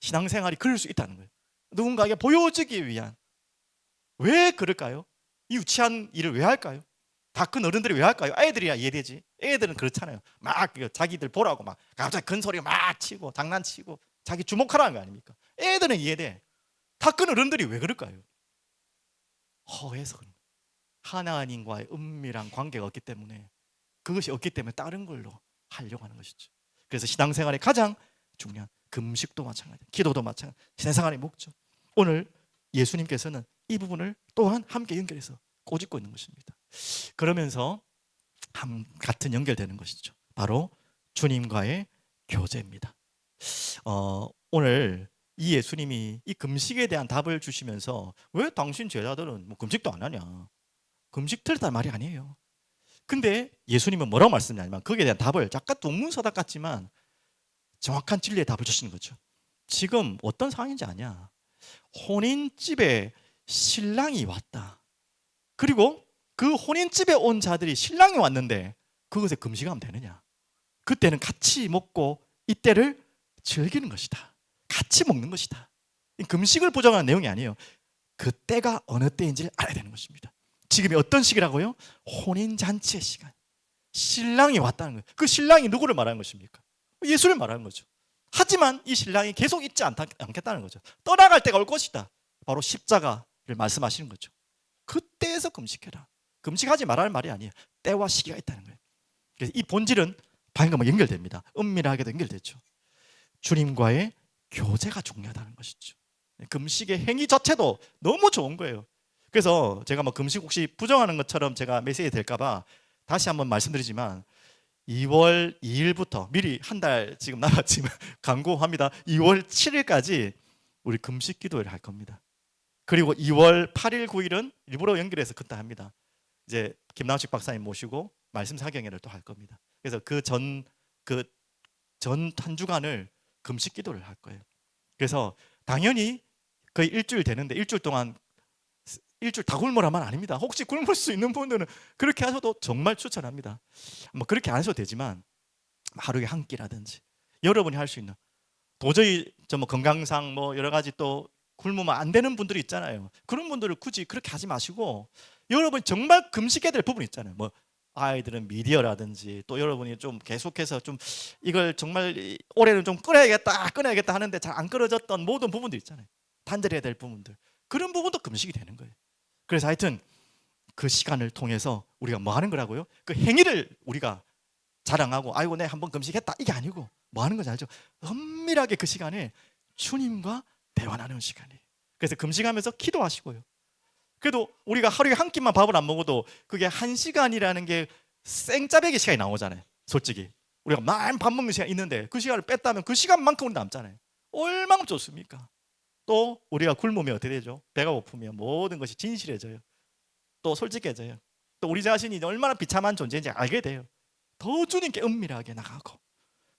신앙생활이 그럴 수 있다는 거예요. 누군가에게 보여주기 위한. 왜 그럴까요? 이 유치한 일을 왜 할까요? 다 큰 어른들이 왜 할까요? 애들이야 이해되지. 애들은 그렇잖아요. 막 자기들 보라고 막 갑자기 큰 소리가 막 치고 장난치고 자기 주목하라는 거 아닙니까? 애들은 이해돼. 다 큰 어른들이 왜 그럴까요? 허해서 그런 거예요. 하나님과의 은밀한 관계가 없기 때문에, 그것이 없기 때문에 다른 걸로 하려고 하는 것이죠. 그래서 신앙생활의 가장 중요한 금식도 마찬가지, 기도도 마찬가지, 신앙생활의 목적. 오늘 예수님께서는 이 부분을 또한 함께 연결해서 꼬집고 있는 것입니다. 그러면서 같은 연결되는 것이죠. 바로 주님과의 교제입니다. 오늘 이 예수님이 이 금식에 대한 답을 주시면서 왜 당신 제자들은 뭐 금식도 안 하냐, 금식 틀렸다는 말이 아니에요. 근데 예수님은 뭐라고 말씀하냐면 거기에 대한 답을 약간 동문서답 같지만 정확한 진리의 답을 주시는 거죠. 지금 어떤 상황인지 아냐? 혼인집에 신랑이 왔다. 그리고 그 혼인집에 온 자들이 신랑이 왔는데 그것에 금식하면 되느냐? 그때는 같이 먹고 이때를 즐기는 것이다. 같이 먹는 것이다. 금식을 부정하는 내용이 아니에요. 그때가 어느 때인지를 알아야 되는 것입니다. 지금이 어떤 시기라고요? 혼인잔치의 시간. 신랑이 왔다는 거예요. 그 신랑이 누구를 말하는 것입니까? 예수를 말하는 거죠. 하지만 이 신랑이 계속 있지 않겠다는 거죠. 떠나갈 때가 올 것이다. 바로 십자가를 말씀하시는 거죠. 그때에서 금식해라. 금식하지 말라는 말이 아니에요. 때와 시기가 있다는 거예요. 그래서 이 본질은 방금과 연결됩니다. 은밀하게도 연결되죠. 주님과의 교제가 중요하다는 것이죠. 금식의 행위 자체도 너무 좋은 거예요. 그래서 제가 뭐 금식 혹시 부정하는 것처럼 제가 메시지 될까봐 다시 한번 말씀드리지만 2월 2일부터 미리 한 달 지금 남았지만 강구합니다. 2월 7일까지 우리 금식 기도회를 할 겁니다. 그리고 2월 8일 9일은 일부러 연결해서 그때 합니다. 이제 김남식 박사님 모시고 말씀 사경회를 또 할 겁니다. 그래서 그 전 한 주간을 금식 기도를 할 거예요. 그래서 당연히 거의 일주일 되는데 일주일 동안 일주일 다 굶으라면 아닙니다. 혹시 굶을 수 있는 분들은 그렇게 하셔도 정말 추천합니다. 뭐 그렇게 안 하셔도 되지만 하루에 한 끼라든지 여러분이 할 수 있는, 도저히 뭐 건강상 뭐 여러 가지 또 굶으면 안 되는 분들이 있잖아요. 그런 분들을 굳이 그렇게 하지 마시고 여러분이 정말 금식해야 될 부분이 있잖아요. 뭐 아이들은 미디어라든지 또 여러분이 좀 계속해서 좀 이걸 정말 올해는 좀 끊어야겠다 하는데 잘 안 끊어졌던 모든 부분들 있잖아요. 단절해야 될 부분들, 그런 부분도 금식이 되는 거예요. 그래서 하여튼 그 시간을 통해서 우리가 뭐 하는 거라고요? 그 행위를 우리가 자랑하고 아이고 내 한번 금식했다 이게 아니고 뭐 하는 건지 알죠? 은밀하게 그 시간에 주님과 대화 나누는 시간이에요. 그래서 금식하면서 기도하시고요. 그래도 우리가 하루에 한 끼만 밥을 안 먹어도 그게 1시간이라는 게 생짜배기 시간이 나오잖아요. 솔직히 우리가 많이 밥 먹는 시간이 있는데 그 시간을 뺐다면 그 시간만큼 우리 남잖아요. 얼마나 좋습니까? 또 우리가 굶으면 어떻게 되죠? 배가 고프면 모든 것이 진실해져요. 또 솔직해져요. 또 우리 자신이 얼마나 비참한 존재인지 알게 돼요. 더 주님께 은밀하게 나가고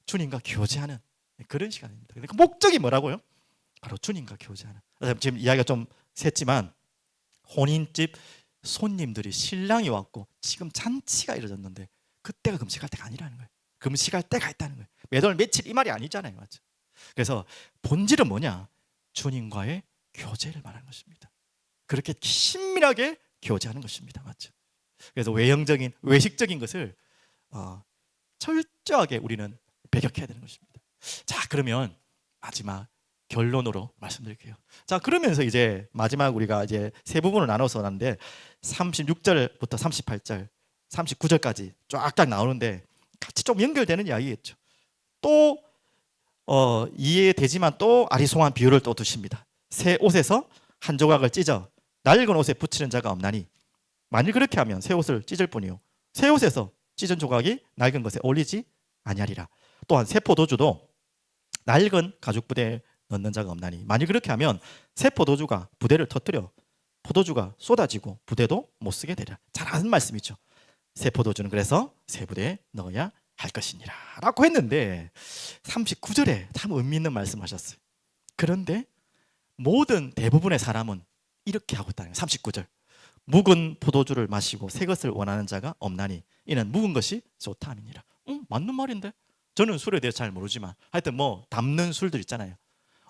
주님과 교제하는 그런 시간입니다. 그러니까 목적이 뭐라고요? 바로 주님과 교제하는. 지금 이야기가 좀 샜지만 혼인집 손님들이 신랑이 왔고 지금 잔치가 이루어졌는데 그때가 금식할 때가 아니라는 거예요. 금식할 때가 있다는 거예요. 매달 며칠 이 말이 아니잖아요. 맞죠? 그래서 본질은 뭐냐? 주님과의 교제를 말하는 것입니다. 그렇게 친밀하게 교제하는 것입니다. 맞죠? 그래서 외형적인, 외식적인 것을 철저하게 우리는 배격해야 되는 것입니다. 자, 그러면 마지막 결론으로 말씀드릴게요. 자, 그러면서 이제 마지막 우리가 이제 세 부분을 나눠서 하는데 36절부터 38절, 39절까지 쫙쫙 나오는데 같이 좀 연결되는 이야기겠죠. 또 이해되지만 또 아리송한 비유를 또 두십니다. 새 옷에서 한 조각을 찢어 낡은 옷에 붙이는 자가 없나니 만일 그렇게 하면 새 옷을 찢을 뿐이요 새 옷에서 찢은 조각이 낡은 것에 어울리지 아니하리라. 또한 새 포도주도 낡은 가죽 부대에 넣는 자가 없나니. 만일 그렇게 하면 새 포도주가 부대를 터뜨려 포도주가 쏟아지고 부대도 못 쓰게 되리라. 잘 아는 말씀이죠. 새 포도주는 그래서 새 부대에 넣어야 할 것이니라 라고 했는데 39절에 참 의미 있는 말씀하셨어요. 그런데 모든 대부분의 사람은 이렇게 하고 있다는 거예요. 39절. 묵은 포도주를 마시고 새 것을 원하는 자가 없나니 이는 묵은 것이 좋다 함이니라. 맞는 말인데. 저는 술에 대해서 잘 모르지만 하여튼 뭐 담는 술들 있잖아요.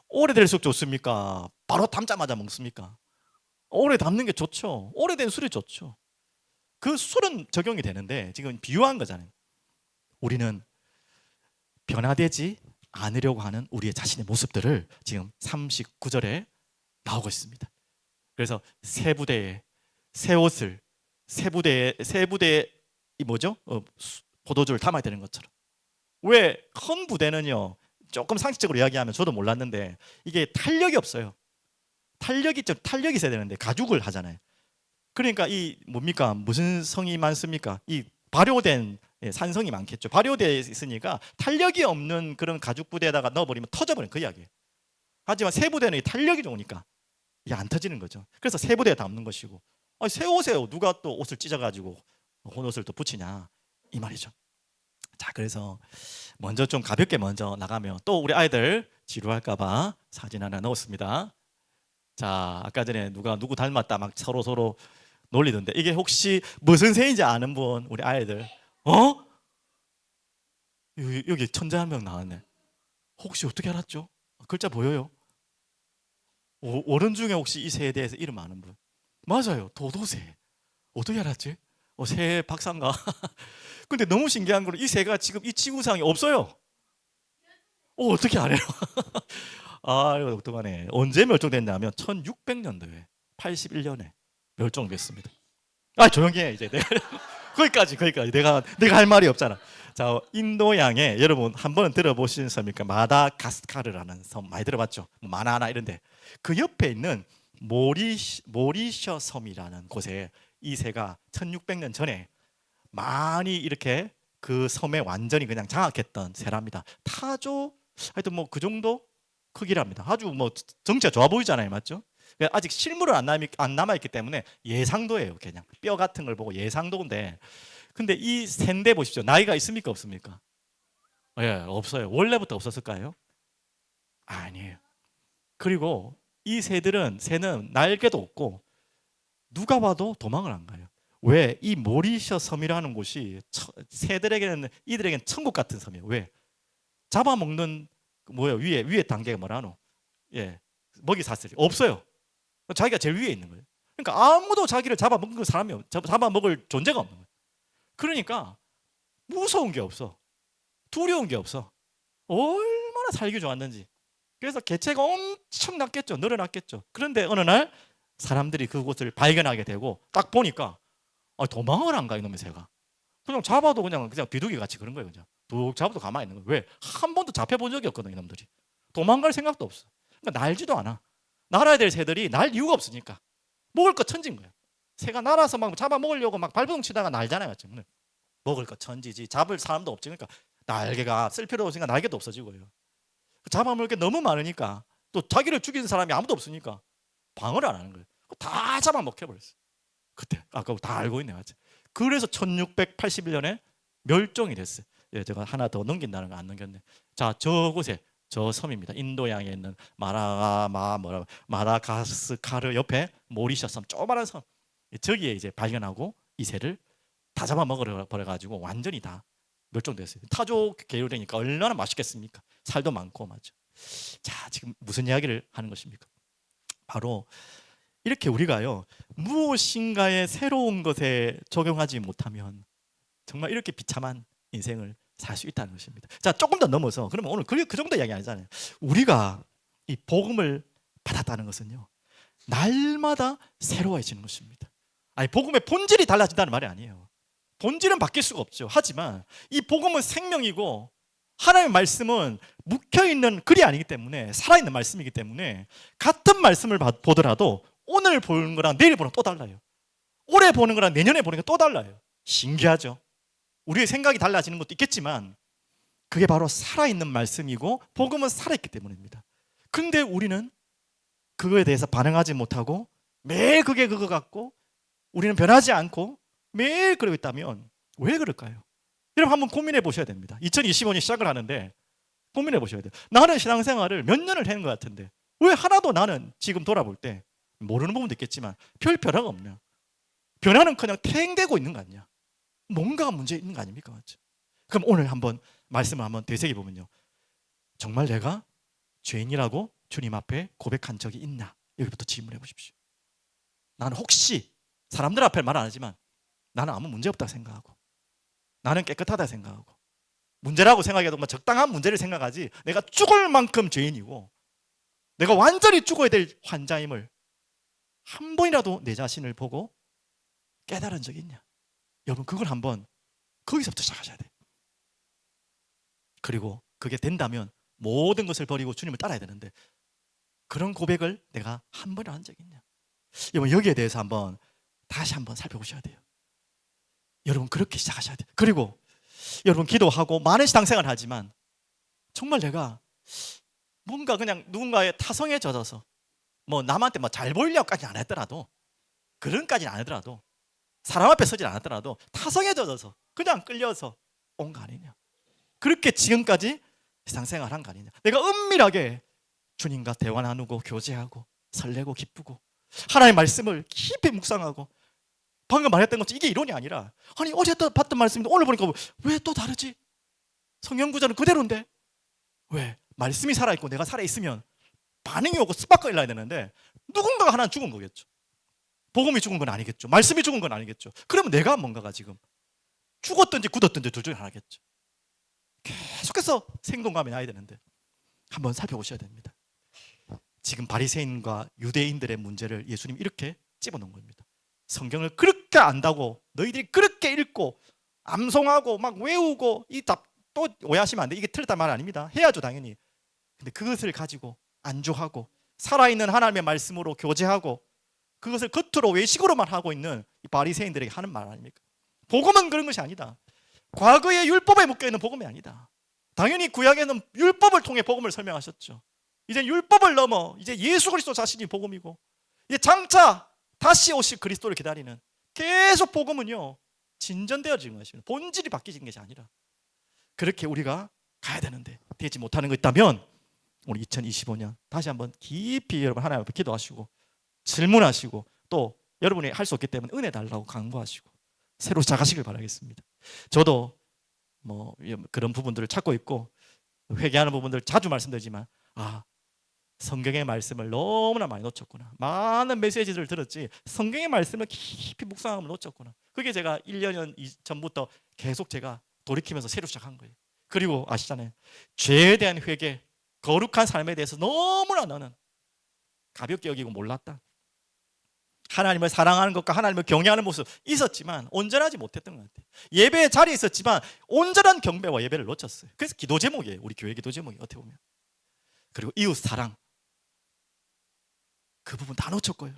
오래될수록 좋습니까? 바로 담자마자 먹습니까? 오래 담는 게 좋죠. 오래된 술이 좋죠. 그 술은 적용이 되는데 지금 비유한 거잖아요. 우리는 변화되지 않으려고 하는 우리의 자신의 모습들을 지금 39절에 나오고 있습니다. 그래서 새 부대에 새 옷을 새 부대에 이 뭐죠? 포도주를 담아야 되는 것처럼. 왜 큰 부대는요, 조금 상식적으로 이야기하면 저도 몰랐는데 이게 탄력이 없어요. 탄력이 있어야 되는데 가죽을 하잖아요. 그러니까 이 뭡니까? 무슨 성이 많습니까? 이 발효된 산성이 많겠죠. 발효되어 있으니까 탄력이 없는 그런 가죽 부대에다가 넣어버리면 터져버리는 그 이야기예요. 하지만 새 부대는 탄력이 좋으니까 이게 안 터지는 거죠. 그래서 새 부대에 담는 것이고, 새 옷에 누가 또 옷을 찢어가지고 혼옷을 또 붙이냐 이 말이죠. 자, 그래서 먼저 좀 가볍게 먼저 나가면 또 우리 아이들 지루할까봐 사진 하나 넣었습니다. 자, 아까 전에 누구 닮았다 막 서로 놀리던데 이게 혹시 무슨 새인지 아는 분? 우리 아이들 여기 천재 한 명 나왔네. 혹시 어떻게 알았죠? 글자 보여요? 어른 중에 혹시 이 새에 대해서 이름 아는 분? 맞아요, 도도새. 어떻게 알았지? 새 박사인가? 근데 너무 신기한 거는 이 새가 지금 이 지구상에 없어요. 어떻게 알아요? 이거 독특하네. 언제 멸종됐냐면 1600년도에 81년에 멸종됐습니다. 조용히 해 이제. 거기까지 내가 할 말이 없잖아. 자, 인도양에 여러분 한 번은 들어보신 섬입니까? 마다가스카르라는 섬 많이 들어봤죠? 마나나 이런데 그 옆에 있는 모리셔 섬이라는 곳에 이 새가 1600년 전에 많이 이렇게 그 섬에 완전히 그냥 장악했던 새랍니다. 타조 하여튼 뭐 그 정도 크기랍니다. 아주 뭐 정체가 좋아 보이잖아요, 맞죠? 아직 실물은 안 남아있기 때문에 예상도예요. 그냥 뼈 같은 걸 보고 예상도인데, 근데 이 새인데 보십시오. 나이가 있습니까 없습니까? 없어요. 원래부터 없었을까요? 아니에요. 그리고 이 새는 날개도 없고 누가 봐도 도망을 안 가요. 왜? 이 모리셔 섬이라는 곳이 이들에게는 천국 같은 섬이에요. 왜? 잡아먹는 위에 단계가 뭐라노? 먹이 사슬이 없어요. 자기가 제일 위에 있는 거예요. 그러니까 아무도 자기를 잡아먹는 사람이 잡아먹을 존재가 없는 거예요. 그러니까 무서운 게 없어. 두려운 게 없어. 얼마나 살기 좋았는지. 그래서 개체가 엄청 났겠죠. 늘어났겠죠. 그런데 어느 날 사람들이 그곳을 발견하게 되고 딱 보니까 도망을 안 가, 이놈의 새가. 그냥 잡아도 그냥 비둘기 같이 그런 거예요. 그냥 뚝 잡아도 가만히 있는 거예요. 왜? 한 번도 잡혀본 적이 없거든, 이놈들이. 도망갈 생각도 없어. 그러니까 날지도 않아. 날아야 될 새들이 날 이유가 없으니까. 먹을 거 천지인 거예요. 새가 날아서 막 잡아먹으려고 막 발버둥 치다가 날잖아요. 먹을 거 천지지. 잡을 사람도 없지. 그러니까 날개가 쓸 필요 없으니까 날개도 없어지고요. 잡아먹을 게 너무 많으니까 또 자기를 죽이는 사람이 아무도 없으니까 방어를 안 하는 거예요. 다 잡아먹혀버렸어요. 그때 아까 다 알고 있네요. 그래서 1681년에 멸종이 됐어요. 제가 하나 더 넘긴다는 거 안 넘겼네. 자, 저곳에 저 섬입니다. 인도양에 있는 마다가스카르 옆에 모리셔 섬, 조그마한 섬. 저기에 이제 발견하고 이 새를 다 잡아먹으려 버려가지고 완전히 다 멸종됐어요. 타조 계열이니까 얼마나 맛있겠습니까? 살도 많고 맞죠. 자, 지금 무슨 이야기를 하는 것입니까? 바로 이렇게 우리가요, 무엇인가의 새로운 것에 적용하지 못하면 정말 이렇게 비참한 인생을 살 수 있다는 것입니다. 자, 조금 더 넘어서, 그러면 오늘 그 정도 이야기 아니잖아요. 우리가 이 복음을 받았다는 것은요, 날마다 새로워지는 것입니다. 복음의 본질이 달라진다는 말이 아니에요. 본질은 바뀔 수가 없죠. 하지만 이 복음은 생명이고 하나님의 말씀은 묵혀있는 글이 아니기 때문에, 살아있는 말씀이기 때문에 같은 말씀을 보더라도 오늘 보는 거랑 내일 보는 거 또 달라요. 올해 보는 거랑 내년에 보는 게 또 달라요. 신기하죠. 우리의 생각이 달라지는 것도 있겠지만 그게 바로 살아있는 말씀이고 복음은 살아있기 때문입니다. 근데 우리는 그거에 대해서 반응하지 못하고 매일 그게 그거 같고 우리는 변하지 않고 매일 그러고 있다면 왜 그럴까요? 여러분 한번 고민해 보셔야 됩니다. 2025년 시작을 하는데 고민해 보셔야 돼요. 나는 신앙생활을 몇 년을 한 것 같은데 왜 하나도 나는 지금 돌아볼 때 모르는 부분도 있겠지만 별 변화가 없냐? 변화는 그냥 퇴행되고 있는 거 아니냐? 뭔가 문제 있는 거 아닙니까? 맞죠? 그럼 오늘 한번 말씀을 한번 되새겨 보면요, 정말 내가 죄인이라고 주님 앞에 고백한 적이 있나? 여기부터 질문해 보십시오. 나는 혹시 사람들 앞에 말 안 하지만 나는 아무 문제 없다고 생각하고 나는 깨끗하다 생각하고 문제라고 생각해도 적당한 문제를 생각하지 내가 죽을 만큼 죄인이고 내가 완전히 죽어야 될 환자임을 한 번이라도 내 자신을 보고 깨달은 적이 있냐? 여러분 그걸 한번 거기서부터 시작하셔야 돼요. 그리고 그게 된다면 모든 것을 버리고 주님을 따라야 되는데 그런 고백을 내가 한 번이라도 한 적이 있냐? 여러분 여기에 대해서 다시 한번 살펴보셔야 돼요. 여러분 그렇게 시작하셔야 돼요. 그리고 여러분 기도하고 많은 신앙생활을 하지만 정말 내가 뭔가 그냥 누군가의 타성에 젖어서 남한테 잘 보이려고까지 안 했더라도 그런까지는 안 하더라도 사람 앞에 서지 않았더라도 타성에 젖어서 그냥 끌려서 온 거 아니냐? 그렇게 지금까지 신앙생활 한 거 아니냐? 내가 은밀하게 주님과 대화 나누고 교제하고 설레고 기쁘고 하나님의 말씀을 깊이 묵상하고 방금 말했던 것처럼 이게 이론이 아니라 아니 어제 봤던 말씀인데 오늘 보니까 왜 또 다르지? 성경 구절은 그대로인데 왜? 말씀이 살아있고 내가 살아있으면 반응이 오고 스파크가 일어나야 되는데 누군가가 하나는 죽은 거겠죠. 복음이 죽은 건 아니겠죠. 말씀이 죽은 건 아니겠죠. 그러면 내가 뭔가가 지금 죽었든지 굳었든지 둘 중에 하나겠죠. 계속해서 생동감이 나야 되는데 한번 살펴보셔야 됩니다. 지금 바리새인과 유대인들의 문제를 예수님이 이렇게 집어넣은 겁니다. 성경을 그렇게 안다고 너희들이 그렇게 읽고 암송하고 막 외우고 또 오해하시면 안 돼. 이게 틀렸단 말 아닙니다. 해야죠 당연히. 근데 그것을 가지고 안주하고 살아있는 하나님의 말씀으로 교제하고 그것을 겉으로 외식으로만 하고 있는 이 바리새인들에게 하는 말 아닙니까? 복음은 그런 것이 아니다. 과거의 율법에 묶여있는 복음이 아니다. 당연히 구약에는 율법을 통해 복음을 설명하셨죠. 이제 율법을 넘어 이제 예수 그리스도 자신이 복음이고 이제 장차 다시 오실 그리스도를 기다리는 계속 복음은요 진전되어지는 것입니다. 본질이 바뀌는 것이 아니라 그렇게 우리가 가야 되는데 되지 못하는 거 있다면 우리 2025년 다시 한번 깊이 여러분 하나님 앞에 기도하시고 질문하시고 또 여러분이 할 수 없기 때문에 은혜 달라고 간구하시고 새로 시작하시길 바라겠습니다. 저도 그런 부분들을 찾고 있고 회개하는 부분들 자주 말씀드리지만 성경의 말씀을 너무나 많이 놓쳤구나. 많은 메시지들을 들었지 성경의 말씀을 깊이 묵상함을 놓쳤구나. 그게 제가 1년 전부터 계속 제가 돌이키면서 새로 시작한 거예요. 그리고 아시잖아요. 죄에 대한 회개, 거룩한 삶에 대해서 너무나 나는 가볍게 여기고 몰랐다. 하나님을 사랑하는 것과 하나님을 경외하는 모습 있었지만 온전하지 못했던 것 같아요. 예배의 자리에 있었지만 온전한 경배와 예배를 놓쳤어요. 그래서 기도 제목이에요. 우리 교회 기도 제목이 어떻게 보면. 그리고 이웃 사랑 그 부분 다 놓쳤고요.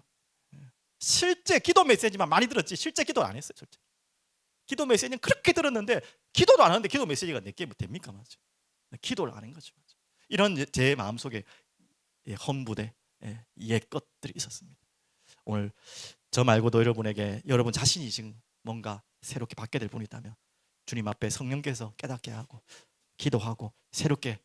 실제 기도 메시지만 많이 들었지 실제 기도 안 했어요. 실제. 기도 메시지는 그렇게 들었는데 기도도 안 하는데 기도 메시지가 내게 됩니까? 맞죠? 기도를 안 한 거죠. 맞죠? 이런 제 마음속에 헌부대 옛 것들이 있었습니다. 오늘 저 말고도 여러분에게 여러분 자신이 지금 뭔가 새롭게 받게 될 분이 있다면 주님 앞에 성령께서 깨닫게 하고 기도하고 새롭게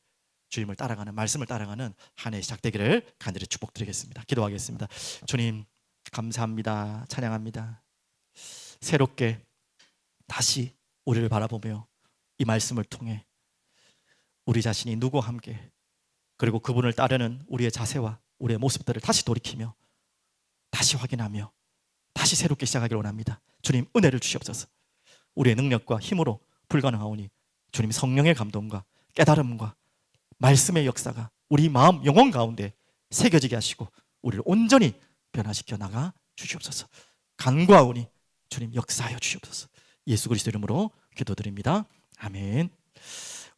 주님을 따라가는 말씀을 따라가는 한 해 시작되기를 간절히 축복드리겠습니다. 기도하겠습니다. 주님 감사합니다. 찬양합니다. 새롭게 다시 우리를 바라보며 이 말씀을 통해 우리 자신이 누구와 함께 그리고 그분을 따르는 우리의 자세와 우리의 모습들을 다시 돌이키며 다시 확인하며 다시 새롭게 시작하기를 원합니다. 주님 은혜를 주시옵소서. 우리의 능력과 힘으로 불가능하오니 주님 성령의 감동과 깨달음과 말씀의 역사가 우리 마음 영혼 가운데 새겨지게 하시고 우리를 온전히 변화시켜 나가 주시옵소서. 간구하오니 주님 역사하여 주시옵소서. 예수 그리스도 이름으로 기도드립니다. 아멘.